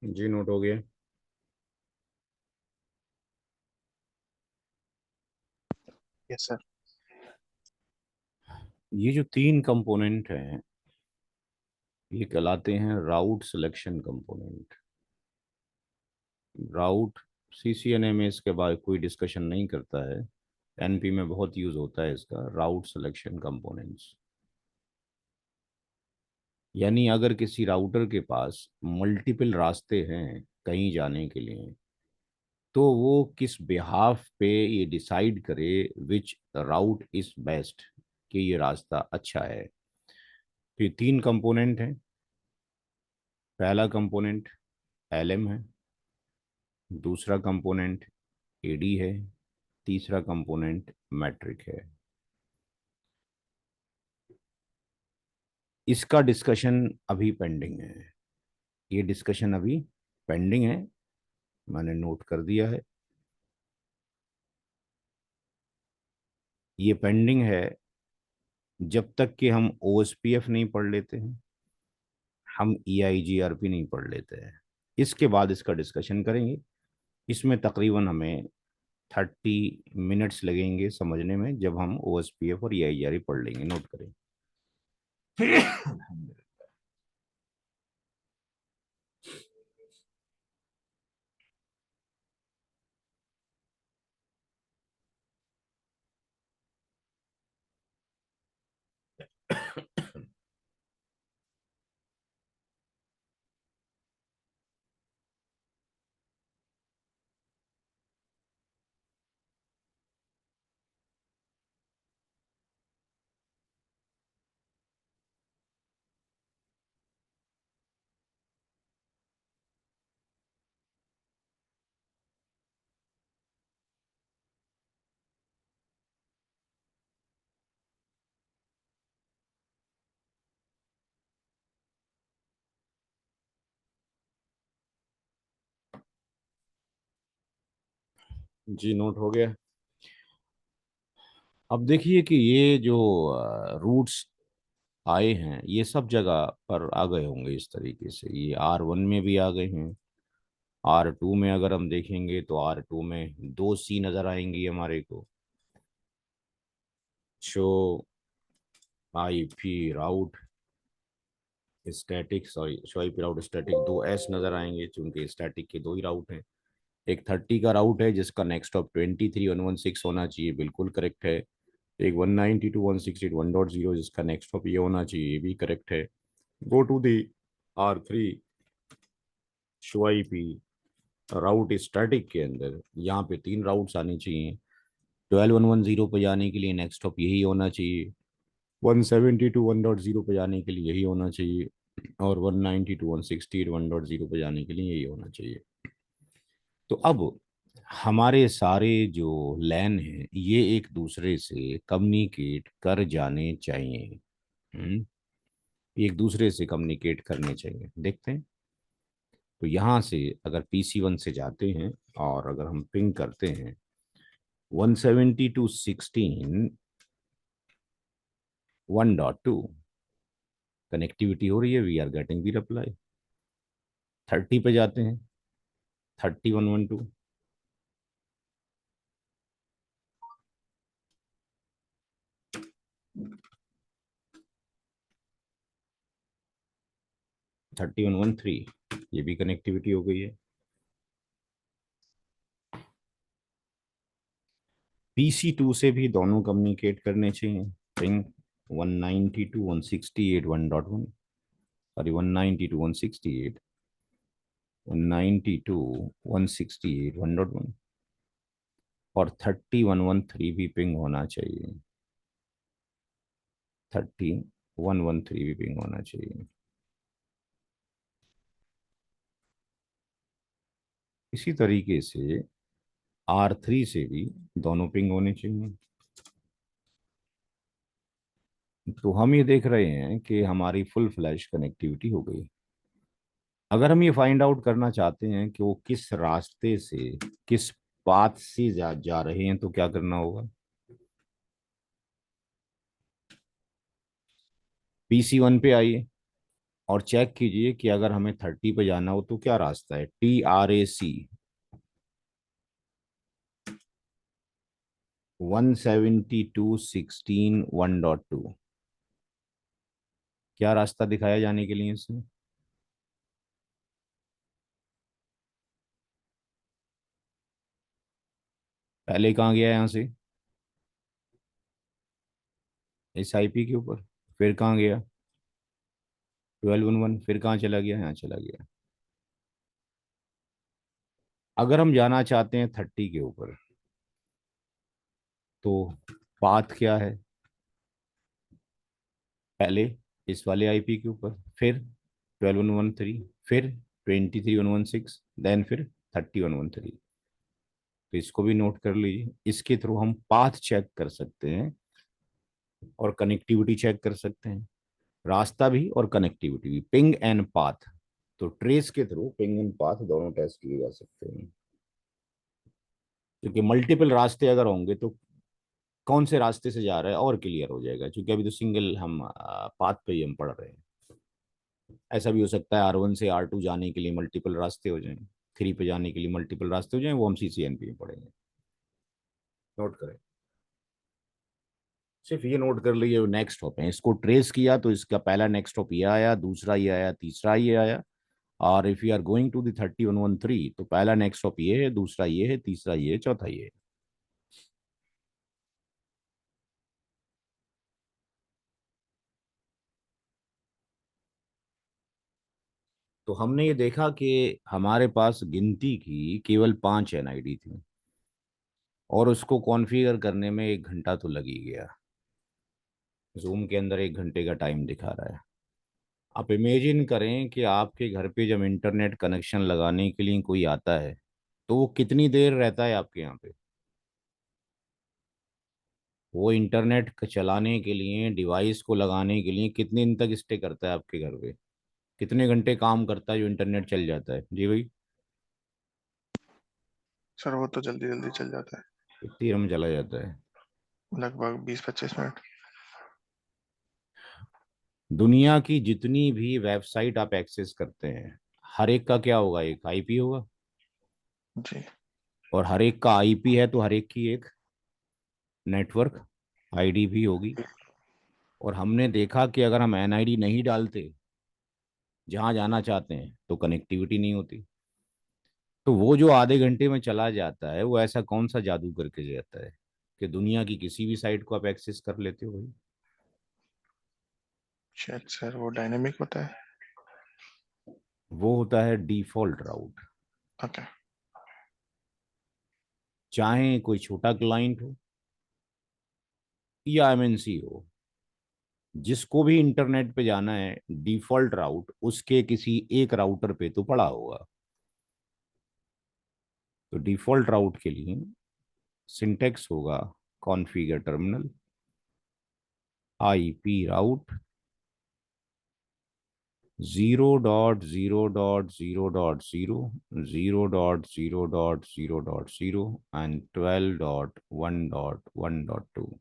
जी नोट हो गया। Yes sir. ये जो 3 कंपोनेंट हैं ये कहलाते हैं राउट सिलेक्शन कंपोनेंट। राउट सीसीएनए में इसके बाद कोई डिस्कशन नहीं करता है, एनपी में बहुत यूज होता है इसका, राउट सिलेक्शन कंपोनेंट्स। यानी अगर किसी राउटर के पास मल्टीपल रास्ते हैं कहीं जाने के लिए, तो वो किस बिहाफ पे ये डिसाइड करे विच राउट इज बेस्ट, कि ये रास्ता अच्छा है। तो ये 3 कंपोनेंट हैं। पहला कंपोनेंट एलएम है, दूसरा कंपोनेंट एडी है, तीसरा कंपोनेंट मैट्रिक है। इसका डिस्कशन अभी पेंडिंग है। ये डिस्कशन अभी पेंडिंग है, मैंने नोट कर दिया है। ये पेंडिंग है जब तक कि हम ओएसपीएफ नहीं पढ़ लेते हैं, हम ईआईजीआरपी नहीं पढ़ लेते हैं। इसके बाद इसका डिस्कशन करेंगे। इसमें तकरीबन हमें 30 मिनट्स लगेंगे समझने में, जब हम ओएसपीएफ और ईआईजीआरपी पढ़ लेंगे। नोट करें। जी नोट हो गया। अब देखिए कि ये जो रूट्स आए हैं ये सब जगह पर आ गए होंगे इस तरीके से। ये R1 में भी आ गए हैं। R2 में अगर हम देखेंगे तो R2 में 2 C नजर आएंगी हमारे को। Show IP route static, sorry, show IP route static, 2S नजर आएंगे क्योंकि स्टैटिक के 2 ही राउट हैं। एक 30 का राउट है जिसका नेक्स्ट ऑफ 23.116 होना चाहिए, बिल्कुल करेक्ट है। एक 192.168.1.0 जिसका नेक्स्ट ऑफ ये होना चाहिए, ये भी करेक्ट है। Go to the R3 show IP route static के अंदर यहाँ पे 3 राउट्स आनी चाहिए। 12.110 पे जाने के लिए नेक्स्ट हॉप यही होना चाहिए, 172.1.0 पे जाने के लिए यही होना चाहिए, और 192.168.1.0 पे जाने के लिए यही होना चाहिए। तो अब हमारे सारे जो लैन हैं ये एक दूसरे से कम्युनिकेट कर जाने चाहिए। एक दूसरे से कम्युनिकेट करने चाहिए। देखते हैं। तो यहाँ से अगर PC1 से जाते हैं और अगर हम पिंग करते हैं 172.16 1.2, कनेक्टिविटी हो रही है, we are getting the reply. 30 पे जाते हैं 3112, 3113, ये भी कनेक्टिविटी हो गई है। PC2 से भी दोनों कम्युनिकेट करने चाहिए। पिंग 192.168.1.1, सॉरी 192.168 192.168.1.1, और 3113 भी पिंग होना चाहिए। 3113 भी पिंग होना चाहिए। इसी तरीके से R3 से भी दोनों पिंग होने चाहिए। तो हम ये देख रहे हैं कि हमारी फुल फ्लैश कनेक्टिविटी हो गई। अगर हम ये फाइंड आउट करना चाहते हैं कि वो किस रास्ते से, किस पाथ से जा रहे हैं, तो क्या करना होगा। PC1 पे आइए। और चेक कीजिए कि अगर हमें 30 पे जाना हो तो क्या रास्ता है। TRAC 172.16 1.2 क्या रास्ता दिखाया जाने के लिए इसमें। पहले कहाँ गया यहाँ से, SIP के ऊपर, फिर कहाँ गया 1211, फिर कहाँ चला गया, यहाँ चला गया। अगर हम जाना चाहते हैं 30 के ऊपर तो पाथ क्या है, पहले इस वाले IP के ऊपर, फिर 12.113, फिर 23.116, देन फिर 30.113। तो इसको भी नोट कर लीजिए। इसके थ्रू हम पाथ चेक कर सकते हैं और कनेक्टिविटी चेक कर सकते हैं, रास्ता भी और कनेक्टिविटी भी, पिंग एंड पाथ। तो ट्रेस के थ्रू पिंग एंड पाथ दोनों टेस्ट किए जा सकते हैं, क्योंकि मल्टीपल रास्ते अगर होंगे तो कौन से रास्ते से जा रहा है और क्लियर हो जाएगा, क्योंकि अभी तो सिंगल हम पाथ पे ही हम पढ़ रहे हैं। ऐसा भी हो सकता है R1 से R2 जाने के लिए मल्टीपल रास्ते हो जाएं, 3 पे जाने के लिए मल्टीपल रास्ते हो जाएं, वो हम CCNP में पढ़ेंगे। नोट करें, सिर्फ ये नोट कर लीजिए नेक्स्ट स्टॉप है, इसको ट्रेस किया तो इसका पहला नेक्स्ट स्टॉप ये आया, दूसरा ये आया, तीसरा ये आया। और if you are going to the 3113 तो पहला नेक्स्ट स्टॉप ये है, दूसरा ये है, तीसरा ये है, चौथा ये है। तो हमने ये देखा कि हमारे पास गिनती की केवल 5 NID थी और उसको कॉन्फ़िगर करने में 1 घंटा तो लग ही गया। जूम के अंदर 1 घंटे का टाइम दिखा रहा है। आप इमेजिन करें कि आपके घर पे जब इंटरनेट कनेक्शन लगाने के लिए कोई आता है तो वो कितनी देर रहता है आपके यहाँ पे। वो इंटरनेट चलाने के लिए, डिवाइस को लगाने के लिए कितने दिन तक स्टे करता है आपके घर पे, कितने घंटे काम करता है जो इंटरनेट चल जाता है। जी भाई, सर वो तो जल्दी जल्दी चल जाता है, कितनी देर में चला जाता है। लगभग 20-25 मिनट। दुनिया की जितनी भी वेबसाइट आप एक्सेस करते हैं, हर एक का क्या होगा, एक IP होगा। जी। और हर एक का IP है तो हर एक की एक नेटवर्क ID भी होगी। और हमने देखा कि अगर हम NID नहीं डालते जहाँ जाना चाहते हैं तो कनेक्टिविटी नहीं होती। तो वो जो आधे घंटे में चला जाता है वो ऐसा कौन सा जादू करके जाता है कि दुनिया की किसी भी साइट को आप एक्सेस कर लेते हो भाई। शायद सर वो डायनेमिक होता है। वो होता है डिफॉल्ट राउट। ओके। चाहे कोई छोटा क्लाइंट हो या MNC हो, जिसको भी इंटरनेट पे जाना है डिफॉल्ट राउट उसके किसी एक राउटर पे तो पड़ा होगा। तो डिफॉल्ट राउट के लिए सिंटेक्स होगा configure terminal IP route 0.0.0.0, 0.0.0.0 and 12.1.1.2।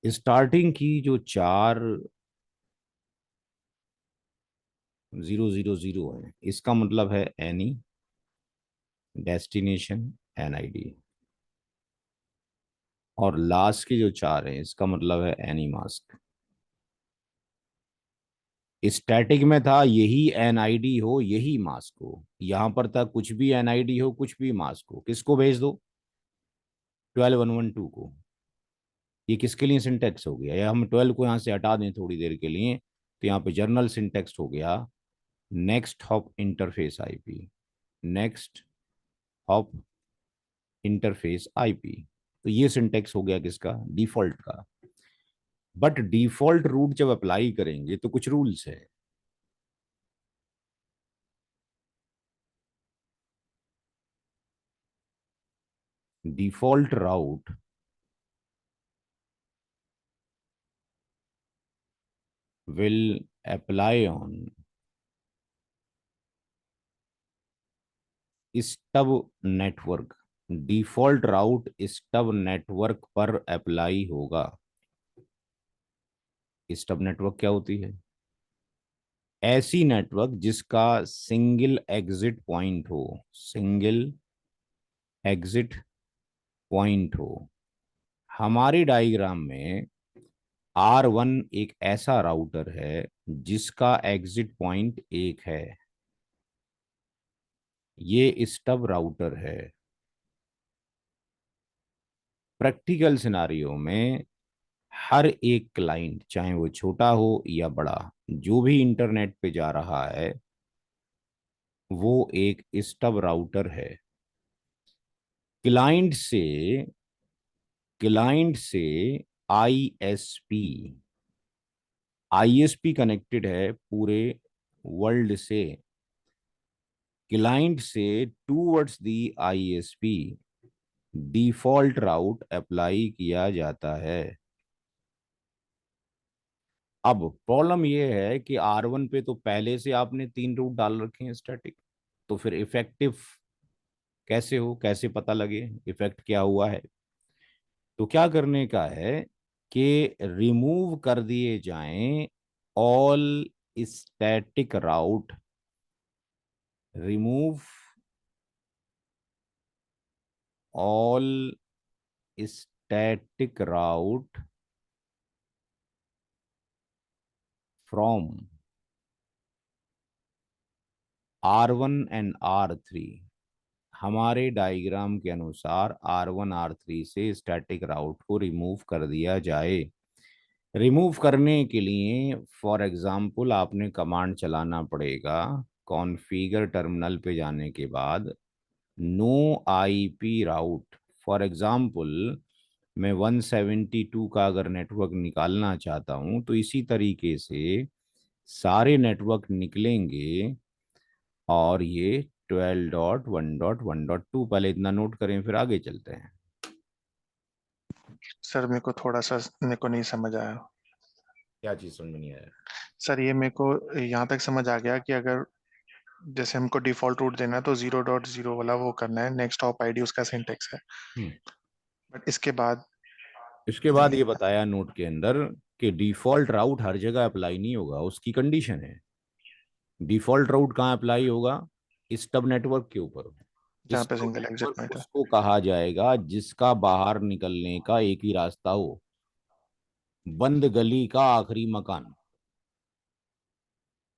Starting की जो 4 000 है इसका मतलब है एनी, डेस्टिनेशन, NID। और लास्ट के जो 4 हैं इसका मतलब है एनी मास्क। स्टैटिक में था यही NID हो यही मास्क हो, यहां पर था कुछ भी NID हो कुछ भी मास्क हो, किसको भेज दो 12.1.1.2 को। ये किसके लिए सिंटेक्स हो गया, या हम 12 को यहाँ से हटा दें थोड़ी देर के लिए तो यहाँ पे जर्नल सिंटेक्स हो गया next hop interface IP, next hop interface IP। तो ये सिंटेक्स हो गया किसका, डिफॉल्ट का। बट डिफॉल्ट रूट जब अप्लाई करेंगे तो कुछ रूल्स है। Default route will apply on stub network. Default route stub network पर अप्लाई होगा। स्टब नेटवर्क क्या होती है? ऐसी नेटवर्क जिसका सिंगल एग्जिट पॉइंट हो, सिंगल एग्जिट पॉइंट हो। हमारी डायग्राम में R1 एक ऐसा राउटर है जिसका एग्जिट पॉइंट एक है, ये स्टब राउटर है। प्रैक्टिकल सिनारियो में हर एक क्लाइंट, चाहे वो छोटा हो या बड़ा, जो भी इंटरनेट पे जा रहा है वो एक स्टब राउटर है। क्लाइंट से क्लाइंट से आईएसपी आईएसपी कनेक्टेड है पूरे वर्ल्ड से। क्लाइंट से towards the ISP default route apply किया जाता है। अब प्रॉब्लम यह है कि R1 पे तो पहले से आपने 3 रूट डाल रखे हैं स्टैटिक, तो फिर इफेक्टिव कैसे हो, कैसे पता लगे इफेक्ट क्या हुआ है? तो क्या करने का है कि रिमूव कर दिए जाएं all static route, remove all static route from R1 and R3। हमारे डायग्राम के अनुसार R1 R3 से स्टैटिक राउट को रिमूव कर दिया जाए। रिमूव करने के लिए फॉर एग्जांपल आपने कमांड चलाना पड़ेगा। कॉन्फ़िगर टर्मिनल पे जाने के बाद no IP route, for example मैं 172 का अगर नेटवर्क निकालना चाहता हूं तो इसी तरीके से सारे नेटवर्क निकलेंगे। और ये 12.1.1.2, पहले इतना नोट करें फिर आगे चलते हैं। सर मेरे को नहीं समझ आया। क्या चीज समझ में नहीं आया? सर ये मेरे को यहाँ तक समझ आ गया कि अगर जैसे हमको डिफॉल्ट रूट देना है तो 0.0 वाला वो करना है, नेक्स्ट हॉप आईडी उसका सिंटेक्स है। हम्म। बट इसके बाद इसके बाद ये बताया नोट के अंदर कि डिफॉल्ट राउट हर जगह अप्लाई नहीं होगा, उसकी कंडीशन है। डिफॉल्ट राउट कहाँ अप्लाई होगा? स्टब नेटवर्क के ऊपर। जहाँ pay stub single exit network point है। उसको कहा जाएगा जिसका बाहर निकलने का एक ही रास्ता हो, बंद गली का आखिरी मकान।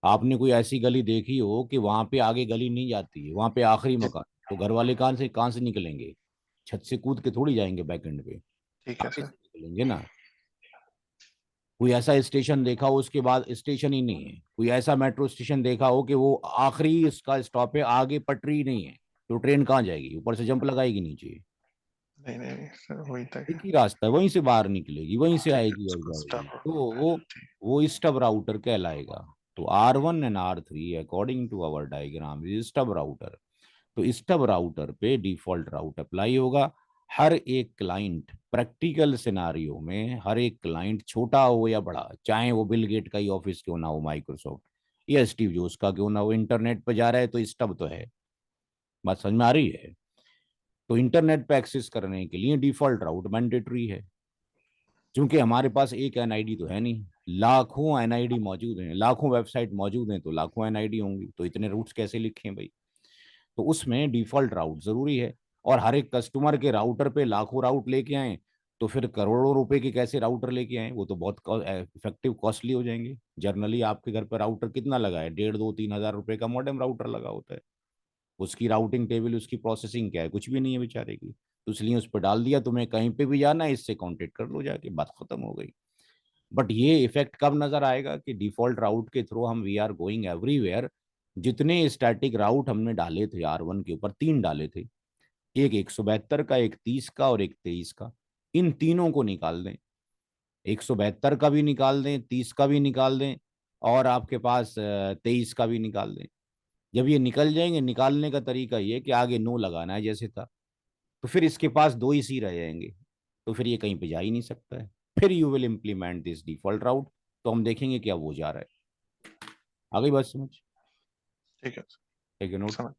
आपने कोई ऐसी गली देखी हो कि वहां पे आगे गली नहीं जाती है, वहां पे आखिरी जी, मकान, तो घर वाले कहाँ से निकलेंगे? छत से कूद के थोड़ी जाएंगे बैकएंड पे, ठीक है आगे सर। से निकलेंगे ना। कोई ऐसा स्टेशन देखा हो उसके बाद स्टेशन ही नहीं है, कोई ऐसा मेट्रो स्टेशन देखा हो कि वो आखिरी इसका स्टॉप है, आगे पटरी नहीं है, तो ट्रेन कहाँ जाएगी? ऊपर से जंप लगाएगी नीचे? नहीं नहीं नहीं, सर वही तक एक है। ही रास्ता है, वहीं से बाहर निकलेगी, वहीं से ठीक है, आएगी और उसको जाएगी, स्टॉप। तो वो स्टब राउटर कहलाएगा। तो R1 and R3 according to our diagram is stub router. तो स्टब राउटर पे डिफॉल्ट राउट अप्लाई होगा। हर एक क्लाइंट, प्रैक्टिकल सिनारियो में हर एक क्लाइंट छोटा हो या बड़ा, चाहे वो बिल गेट का ही ऑफिस क्यों ना हो, माइक्रोसॉफ्ट या स्टीव जोस का क्यों ना हो, इंटरनेट पर जा रहा है तो स्टब तो है। बात समझ में आ रही है? तो इंटरनेट पे एक्सेस करने के लिए डिफॉल्ट राउट मैंडेटरी है। क्योंकि हमारे पास एक एनआईडी तो है नहीं, लाखों एनआईडी मौजूद हैं, लाखों वेबसाइट मौजूद हैं, तो लाखों एनआईडी होंगी, तो इतने रूट्स कैसे लिखे भाई? तो उसमें डिफॉल्ट राउट जरूरी है। और हर एक कस्टमर के राउटर पे लाखों राउट लेके आए तो फिर करोड़ों रुपए के कैसे राउटर लेके आए? वो तो बहुत इफेक्टिव कॉस्टली हो जाएंगे। जनरली आपके घर पर राउटर कितना लगा है? 1,500-2,000-3,000 रुपए का मॉडेम राउटर लगा होता है। उसकी राउटिंग टेबल, उसकी प्रोसेसिंग क्या है? कुछ भी नहीं है बेचारे की। तो इसलिए उस पर डाल दिया, तुम्हें कहीं पे भी जाना है इससे कांटेक्ट कर लो जाके, बात खत्म हो गई। बट ये इफेक्ट कब नजर आएगा कि डिफॉल्ट राउट के थ्रू हम वी आर गोइंग एवरीवेयर। जितने स्टैटिक राउट हमने डाले थे R1 के ऊपर, 3 डाले थे, एक 172 का, एक 30 का और एक 23 का, इन तीनों को निकाल दें। 172 का भी निकाल दें, 30 का भी निकाल दें, और आपके पास 23 का भी निकाल दें। जब ये निकल जाएंगे, निकालने का तरीका ये कि आगे नो लगाना है जैसे था, तो फिर इसके पास 2 ही सी रह जाएंगे, तो फिर ये कहीं पे जा ही नहीं सकता है। फिर you will implement this default route, तो हम देखेंगे क्या वो जा रहा है। आ गई बात समझ? ठीक है, टेक नोट। समझ।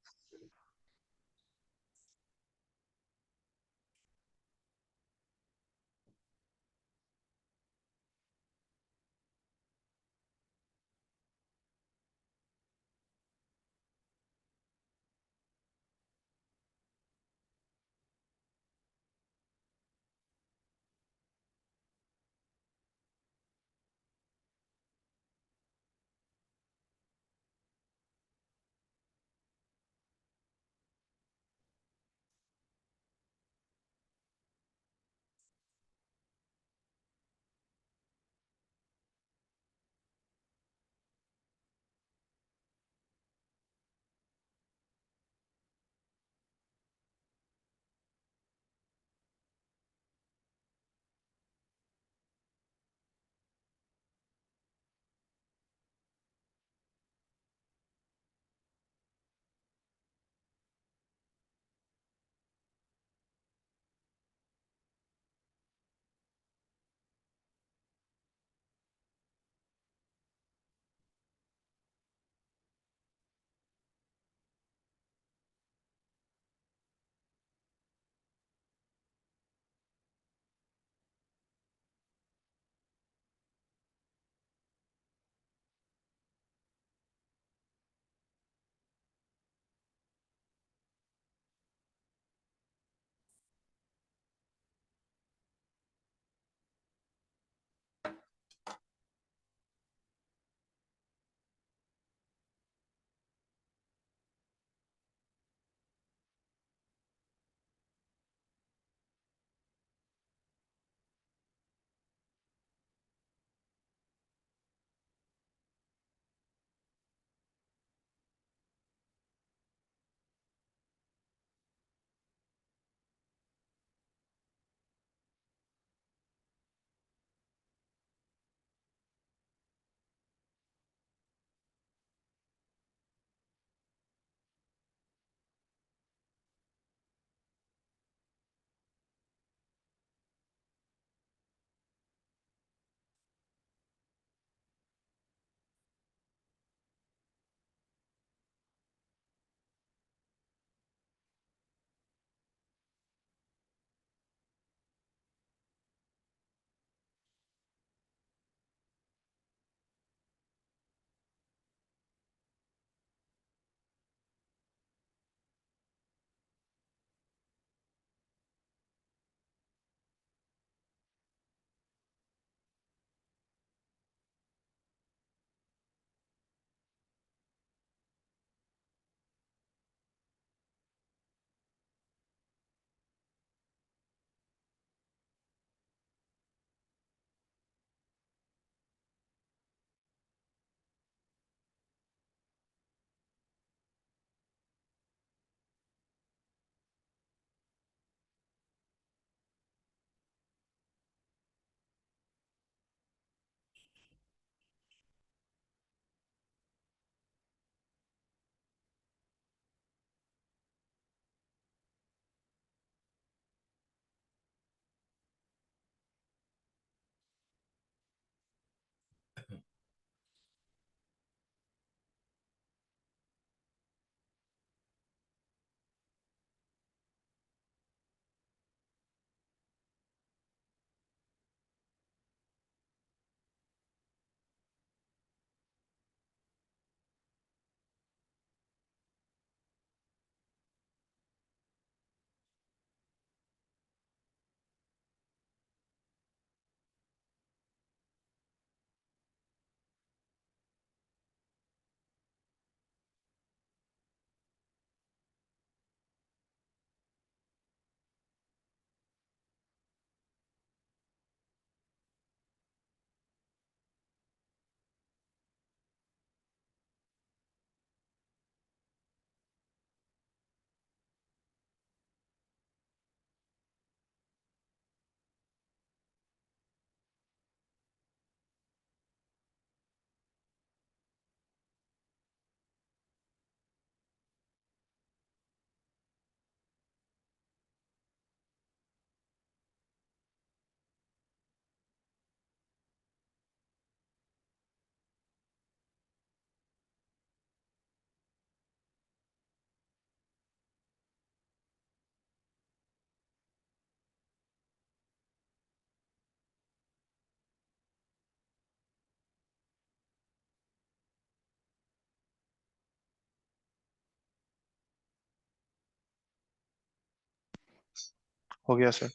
हो गया सर।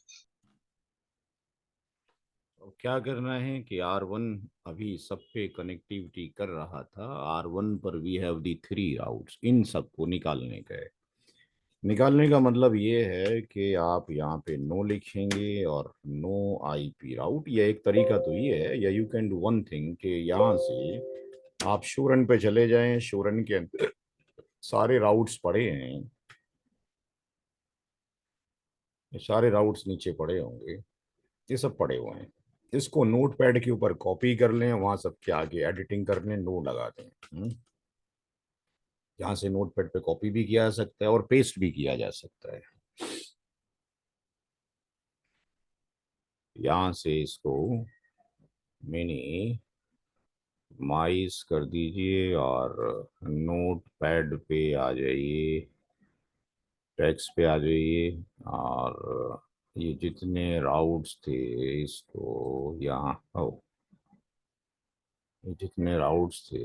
अब क्या करना है कि R1 अभी सब पे कनेक्टिविटी कर रहा था, R1 पर वी हैव दी 3 राउट्स, इन सबको निकालने का है। निकालने का मतलब ये है कि आप यहाँ पे नो लिखेंगे और नो आईपी राउट। ये एक तरीका तो ये है, या you can do one thing कि यहाँ से आप शोरन पे चले जाएं, शोरन के अंदर सारे राउट्स पड़े हैं, ये सारे राउट्स नीचे पड़े होंगे, ये सब पड़े हुए हैं। इसको नोट पैड के ऊपर कॉपी कर लें, वहां सबके आगे एडिटिंग कर लें, नो लगा दें। यहाँ से नोट पैड पे कॉपी भी किया जा सकता है और पेस्ट भी किया जा सकता है। यहाँ से इसको मिनी माइस कर दीजिए और नोट पैड पे आ जाइए, टेक्स्ट पे आ जाइए, और ये जितने राउट्स थे इसको यहाँ ये जितने राउट्स थे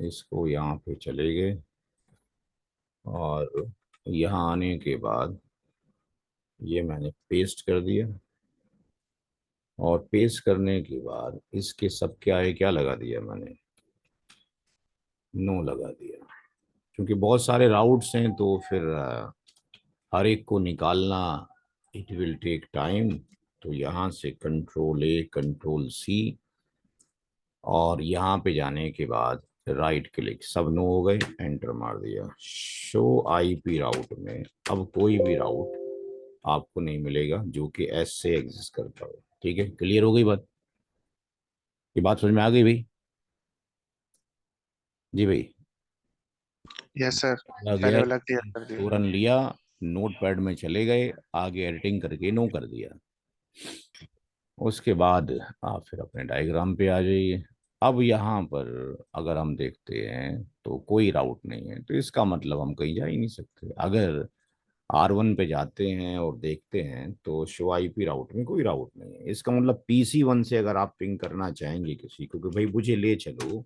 इसको यहाँ पे चले गए, और यहाँ आने के बाद ये मैंने पेस्ट कर दिया, और पेस्ट करने के बाद इसके सब क्या है, क्या लगा दिया मैंने, नो लगा दिया। क्योंकि बहुत सारे राउट्स हैं तो फिर हर एक को निकालना इट विल टेक टाइम। तो यहाँ से कंट्रोल A कंट्रोल C, और यहाँ पे जाने के बाद राइट क्लिक, सब नो हो गए, एंटर मार दिया। शो आईपी राउट में अब कोई भी राउट आपको नहीं मिलेगा जो कि एस से एग्जिस्ट करता हो। ठीक है, क्लियर हो गई बात? ये बात समझ में आ गई भाई? जी भाई। यस सर, आ पहले गया, वाला क्लियर कर दिया। फोरन लिया, नोट पैड में चले गए, आगे एडिटिंग करके नो कर दिया। उसके बाद आप फिर अपने डायग्राम पे आ जाइए। अब यहाँ पर अगर हम देखते हैं तो कोई राउट नहीं है, तो इसका मतलब हम कहीं जा ही नहीं सकते। अगर R1 पे जाते हैं और देखते हैं तो शो आईपी राउट में कोई राउट नहीं है। इसका मतलब PC1 से अगर आप पिंग करना चाहेंगे किसी को कि भाई मुझे ले चलो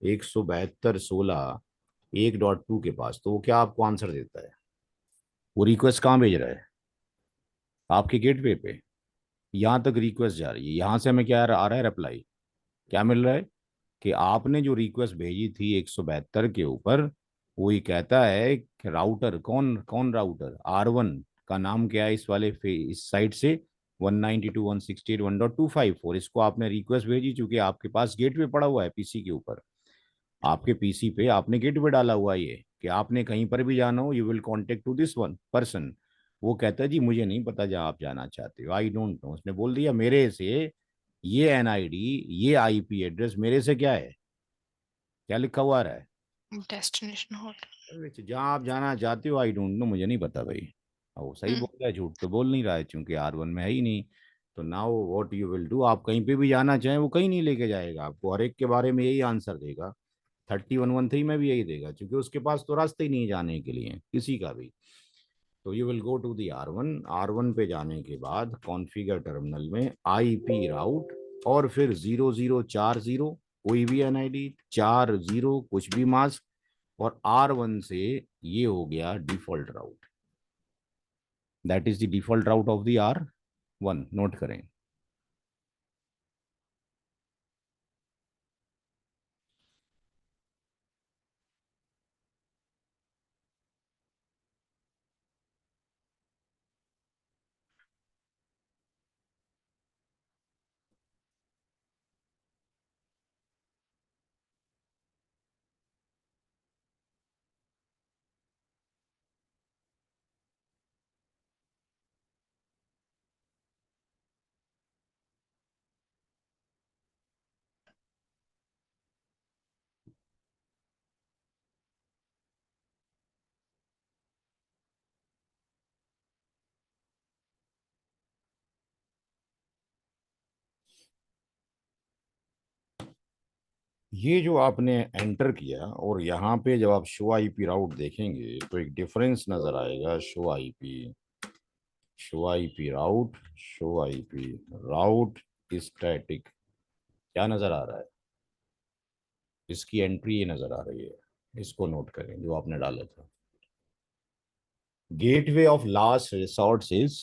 172.16.1.2 के पास, तो वो क्या आपको आंसर देता है? वो रिक्वेस्ट कहाँ भेज रहा है? आपके गेटवे पे। यहाँ तक रिक्वेस्ट जा रही है, यहाँ से हमें क्या आ रहा है, रिप्लाई क्या मिल रहा है कि आपने जो रिक्वेस्ट भेजी थी 172 के ऊपर, वो ही कहता है कि राउटर कौन कौन राउटर R1 का नाम क्या है, इस वाले इस साइट से 192.168.1.254, इसको आपने रिक्वेस्ट भेजी। चूंकि आपके पास गेटवे पड़ा हुआ है पीसी के ऊपर, आपके पीसी पे आपने गेटवे डाला हुआ है, ये कि आपने कहीं पर भी जाना हो you will contact to this one person. वो कहता है जी मुझे नहीं पता जहाँ आप जाना चाहते हो, आई डोंट नो। उसने बोल दिया मेरे से ये NID, ये IP एड्रेस मेरे से क्या है, क्या लिखा हुआ आ रहा है, डेस्टिनेशन होल्ड। जहाँ आप जाना चाहते हो, आई डोंट नो, मुझे नहीं पता भाई। अब वो सही बोल रहा है, झूठ तो बोल नहीं रहा है, क्योंकि R1 में है ही नहीं। तो now what you will do, आप कहीं पे भी जाना चाहें वो कहीं नहीं लेके जाएगा आपको, हर एक के बारे में यही आंसर देगा। 3113 में भी यही देगा, क्योंकि उसके पास तो रास्ते ही नहीं है जाने के लिए किसी का भी। तो you will go to the R1 पे जाने के बाद कॉन्फ़िगर टर्मिनल में IP राउट, और फिर 0040 कोई भी NID, 40 कुछ भी मास्क, और R1 से ये हो गया default route, that is the default route of the R1, note करें। ये जो आपने एंटर किया, और यहाँ पे जब आप शो IP राउट देखेंगे तो एक डिफरेंस नजर आएगा। शो IP राउट, शो IP राउट स्टैटिक, क्या नजर आ रहा है? इसकी एंट्री ये नजर आ रही है, इसको नोट करें जो आपने डाला था। Gateway of last resort is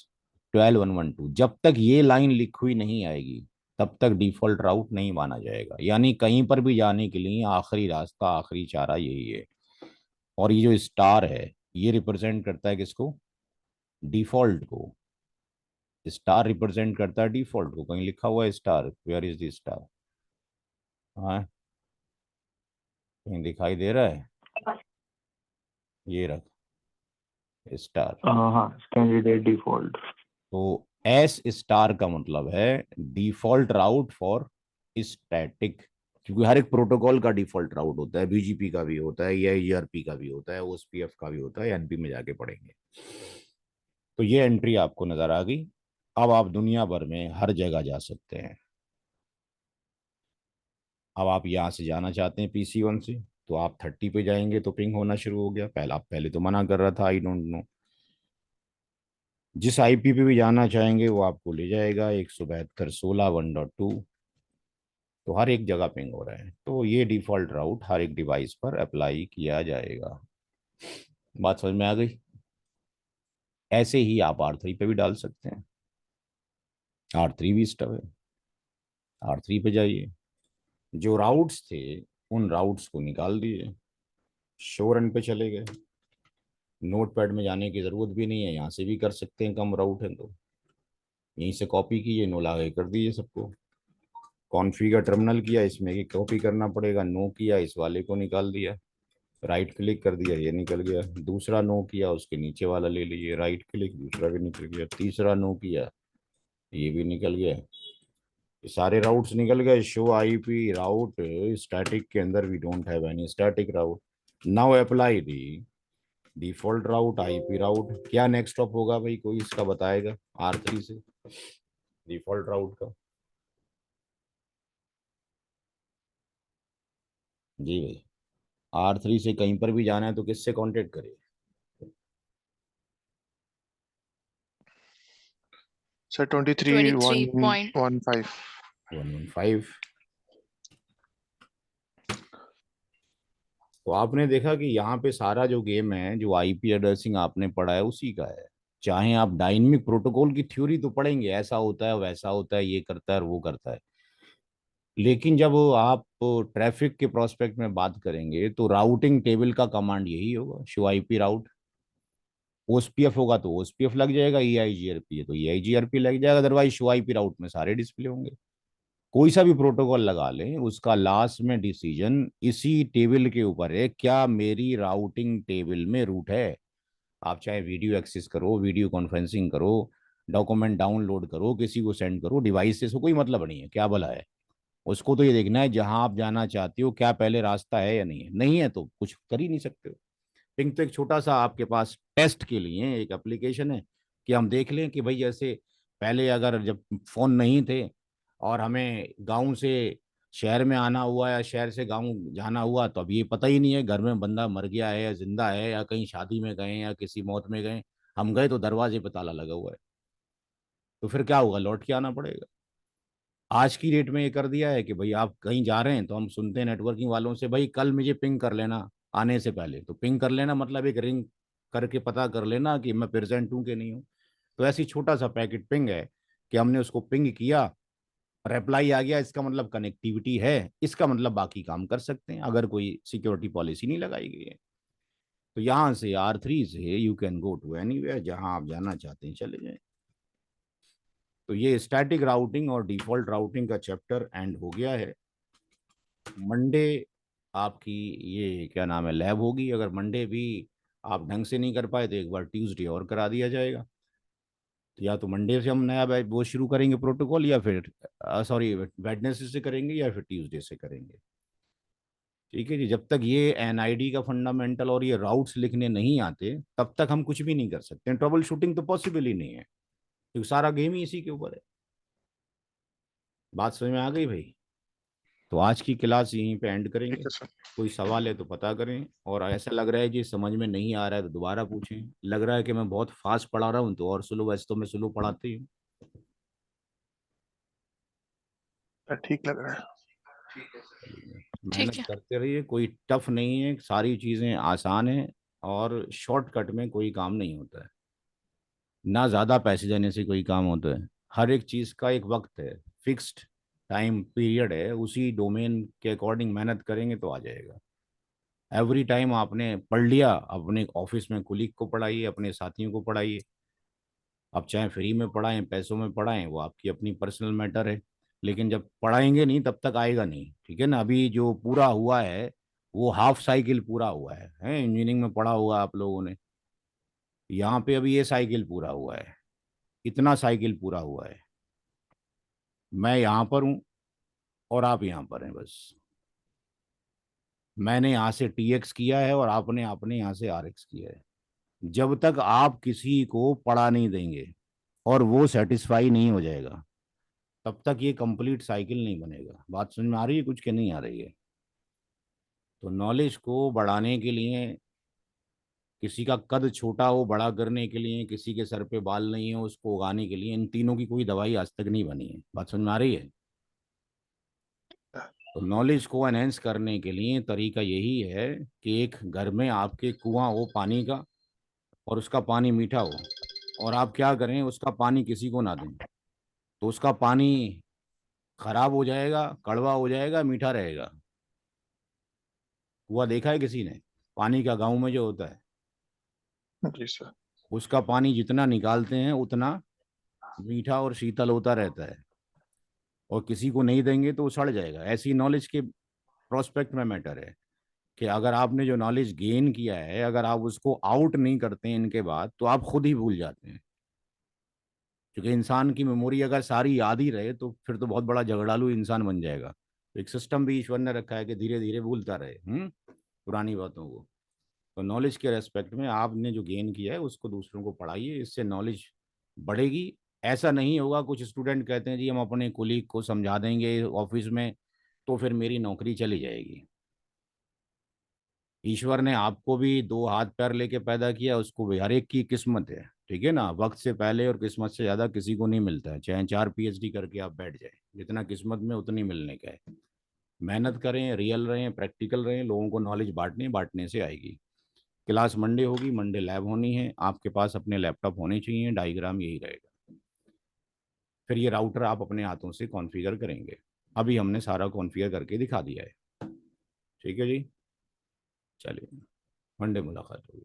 12112, जब तक ये लाइन लिखी हुई नहीं आएगी तब तक डिफॉल्ट राउट नहीं माना जाएगा। यानी कहीं पर भी जाने के लिए आखिरी रास्ता, आखिरी चारा यही है। और ये जो स्टार है ये रिप्रेजेंट करता है किसको? डिफॉल्ट को। स्टार रिप्रेजेंट करता है डिफॉल्ट को। कहीं लिखा हुआ है star? Where is the star? हाँ, कहीं दिखाई दे रहा है? ये रख स्टार। हाँ, कैंडिडेट डिफॉल्ट। तो एस स्टार का मतलब है डिफॉल्ट राउट फॉर स्टैटिक, क्योंकि हर एक प्रोटोकॉल का डिफॉल्ट राउट होता है। बीजीपी का भी होता है, या ईआरपी का भी होता है, ओएसपीएफ का भी होता है, एनपी में जाके पढ़ेंगे। तो ये एंट्री आपको नजर आ गई। अब आप दुनिया भर में हर जगह जा सकते हैं। अब आप यहाँ से जाना चाहते हैं PC1 से, तो आप 30 पे जाएंगे तो पिंग होना शुरू हो गया। पहले तो मना कर रहा था, आई डोंट नो। जिस आईपी पे भी जाना चाहेंगे वो आपको ले जाएगा 172.16.1.2। तो हर एक जगह पिंग हो रहा है। तो ये डिफॉल्ट राउट हर एक डिवाइस पर अप्लाई किया जाएगा। बात समझ में आ गई? ऐसे ही आप R3 पे भी डाल सकते हैं। R3 भी स्टब है। R3 पे जाइए, जो राउट्स थे उन राउट्स को निकाल दिए, शो रन पे चले गए। नोट पैड में जाने की जरूरत भी नहीं है, यहाँ से भी कर सकते हैं। कम राउट है तो यहीं से कॉपी कीजिए, नो लागे कर दिए सबको। कॉन्फ़िगर टर्मिनल किया, इसमें की कॉपी करना पड़ेगा। नो किया, इस वाले को निकाल दिया। राइट क्लिक कर दिया, ये निकल गया। दूसरा नो किया, उसके नीचे वाला ले लीजिए, राइट क्लिक, दूसरा भी निकल गया। तीसरा नो किया, ये भी निकल गया। ये सारे राउट्स निकल गए। शो आईपी राउट स्टैटिक के अंदर we don't have any static route. Now apply the default route IP route. क्या नेक्स्ट स्टॉप होगा भाई? कोई इसका बताएगा R3 से डिफॉल्ट राउट का? जी भाई, R3 से कहीं पर भी जाना है तो किससे कांटेक्ट करें? सर 23.115 115। तो आपने देखा कि यहाँ पे सारा जो गेम है, जो आईपी एड्रेसिंग आपने पढ़ा है उसी का है। चाहे आप डायनेमिक प्रोटोकॉल की थ्योरी तो पढ़ेंगे, ऐसा होता है वैसा होता है, ये करता है और वो करता है, लेकिन जब आप ट्रैफिक के प्रोस्पेक्ट में बात करेंगे तो राउटिंग टेबल का कमांड यही होगा, शो आईपी राउट। ओएसपीएफ होगा तो ओएसपीएफ लग जाएगा, ईआईजीआरपी है तो ईआईजीआरपी लग जाएगा, अदरवाइज शो आईपी राउट में सारे डिस्प्ले होंगे। कोई सा भी प्रोटोकॉल लगा लें, उसका लास्ट में डिसीजन इसी टेबल के ऊपर है, क्या मेरी राउटिंग टेबल में रूट है। आप चाहे वीडियो एक्सेस करो, वीडियो कॉन्फ्रेंसिंग करो, डॉक्यूमेंट डाउनलोड करो, किसी को सेंड करो, डिवाइस से कोई मतलब नहीं है क्या भला है। उसको तो ये देखना है जहां आप जाना चाहते हो क्या पहले रास्ता है या नहीं है। नहीं है तो कुछ कर ही नहीं सकते हो। पिंग तो एक छोटा सा आपके पास टेस्ट के लिए एक एप्लीकेशन है कि हम देख लें कि भाई जैसे पहले अगर जब फोन नहीं थे और हमें गांव से शहर में आना हुआ या शहर से गांव जाना हुआ, तो अब ये पता ही नहीं है घर में बंदा मर गया है या जिंदा है, या कहीं शादी में गए या किसी मौत में गए। हम गए तो दरवाजे पे ताला लगा हुआ है, तो फिर क्या होगा? लौट के आना पड़ेगा। आज की डेट में ये कर दिया है कि भाई आप कहीं जा रहे हैं तो हम सुनते हैं नेटवर्किंग वालों से, भाई कल मुझे पिंग कर लेना आने से पहले। तो पिंग कर लेना मतलब एक रिंग करके पता कर लेना कि मैं प्रेजेंट हूँ कि नहीं हूँ। तो ऐसी छोटा सा पैकेट पिंग है कि हमने उसको पिंग किया, रिप्लाई आ गया, इसका मतलब कनेक्टिविटी है, इसका मतलब बाकी काम कर सकते हैं अगर कोई सिक्योरिटी पॉलिसी नहीं लगाई गई है। तो यहाँ से R3 से you can go to anywhere, जहाँ आप जाना चाहते हैं चले जाएं। तो ये स्टैटिक राउटिंग और डिफॉल्ट राउटिंग का चैप्टर एंड हो गया है। मंडे आपकी ये क्या नाम है लैब होगी। अगर मंडे भी आप ढंग से नहीं कर पाए तो एक बार ट्यूसडे और करा दिया जाएगा। तो या तो मंडे से हम नया वो शुरू करेंगे प्रोटोकॉल, या फिर सॉरी वेडनेसडे से करेंगे, या फिर ट्यूसडे से करेंगे। ठीक है जी। जब तक ये एनआईडी का फंडामेंटल और ये राउट्स लिखने नहीं आते तब तक हम कुछ भी नहीं कर सकते। ट्रबल शूटिंग तो पॉसिबल ही नहीं है, क्योंकि सारा गेम ही इसी के ऊपर है। बात समझ में आ गई भाई? तो आज की क्लास यहीं पे एंड ठीक करेंगे। है सर। कोई सवाल है तो पता करें, और ऐसा लग रहा है जी समझ में नहीं आ रहा है तो दोबारा पूछें। लग रहा है कि मैं बहुत फास्ट पढ़ा रहा हूँ तो और स्लो, वैसे तो मैं स्लो पढ़ाती हूँ। ठीक लग रहा है। ठीक मेहनत है। करते रहिए, कोई टफ नहीं है, सारी चीज़ें आसान हैं, और शॉर्टकट में कोई काम नहीं होता है। ना ज़्यादा पैसे देने से कोई काम होता है। हर एक चीज़ का एक वक्त है, फिक्स्ड टाइम पीरियड है, उसी डोमेन के अकॉर्डिंग मेहनत करेंगे तो आ जाएगा। एवरी टाइम आपने पढ़ लिया, अपने ऑफिस में कुलीग को पढ़ाइए, अपने साथियों को पढ़ाइए। आप चाहे फ्री में पढ़ाएं, पैसों में पढ़ाएं, वो आपकी अपनी पर्सनल मैटर है। लेकिन जब पढ़ाएंगे नहीं तब तक आएगा नहीं, ठीक है ना। अभी जो पूरा हुआ है वो हाफ साइकिल पूरा हुआ है इंजीनियरिंग में पढ़ा हुआ आप लोगों ने। यहाँ पे अभी ये साइकिल पूरा हुआ है, इतना साइकिल पूरा हुआ है। मैं यहाँ पर हूँ और आप यहाँ पर हैं बस। मैंने यहाँ से टीएक्स किया है और आपने आपने यहाँ से आरएक्स किया है। जब तक आप किसी को पढ़ा नहीं देंगे और वो सेटिस्फाई नहीं हो जाएगा, तब तक ये कंप्लीट साइकिल नहीं बनेगा। बात समझ में आ रही है कुछ के नहीं आ रही है? तो नॉलेज को बढ़ाने के लिए, किसी का कद छोटा हो बड़ा करने के लिए, किसी के सर पे बाल नहीं हो उसको उगाने के लिए, इन तीनों की कोई दवाई आज तक नहीं बनी है। बात समझ में आ रही है? तो नॉलेज को एनहेंस करने के लिए तरीका यही है कि एक घर में आपके कुआं हो पानी का और उसका पानी मीठा हो, और आप क्या करें, उसका पानी किसी को ना दें, तो उसका पानी खराब हो जाएगा, कड़वा हो जाएगा, मीठा रहेगा। कुआं देखा है किसी ने? पानी का गांव में जो होता है, जी सर। उसका पानी जितना निकालते हैं उतना मीठा और शीतल होता रहता है, और किसी को नहीं देंगे तो वो सड़ जाएगा। ऐसी नॉलेज के प्रोस्पेक्ट में मैटर है कि अगर आपने जो नॉलेज गेन किया है, अगर आप उसको आउट नहीं करते हैं इनके बाद, तो आप खुद ही भूल जाते हैं। क्योंकि इंसान की मेमोरी अगर सारी याद ही रहे तो फिर तो बहुत बड़ा झगड़ालू इंसान बन जाएगा। तो एक सिस्टम भी ईश्वर ने रखा है कि धीरे धीरे भूलता रहे पुरानी बातों को। तो नॉलेज के रेस्पेक्ट में आपने जो गेन किया है उसको दूसरों को पढ़ाइए, इससे नॉलेज बढ़ेगी। ऐसा नहीं होगा, कुछ स्टूडेंट कहते हैं जी हम अपने कोलीग को समझा देंगे ऑफिस में तो फिर मेरी नौकरी चली जाएगी। ईश्वर ने आपको भी दो हाथ पैर लेके पैदा किया, उसको भी हर एक की किस्मत है, ठीक है ना। वक्त से पहले और किस्मत से ज़्यादा किसी को नहीं मिलता है, चाहे 4 पीएचडी करके आप बैठ जाए, जितना किस्मत में उतनी मिलने का है। मेहनत करें, रियल रहें, प्रैक्टिकल रहें, लोगों को नॉलेज बांटने बांटने से आएगी। क्लास मंडे होगी, मंडे लैब होनी है, आपके पास अपने लैपटॉप होने चाहिए, डायग्राम यही रहेगा। फिर ये राउटर आप अपने हाथों से कॉन्फ़िगर करेंगे। अभी हमने सारा कॉन्फ़िगर करके दिखा दिया है, ठीक है जी। चलिए, मंडे मुलाकात होगी।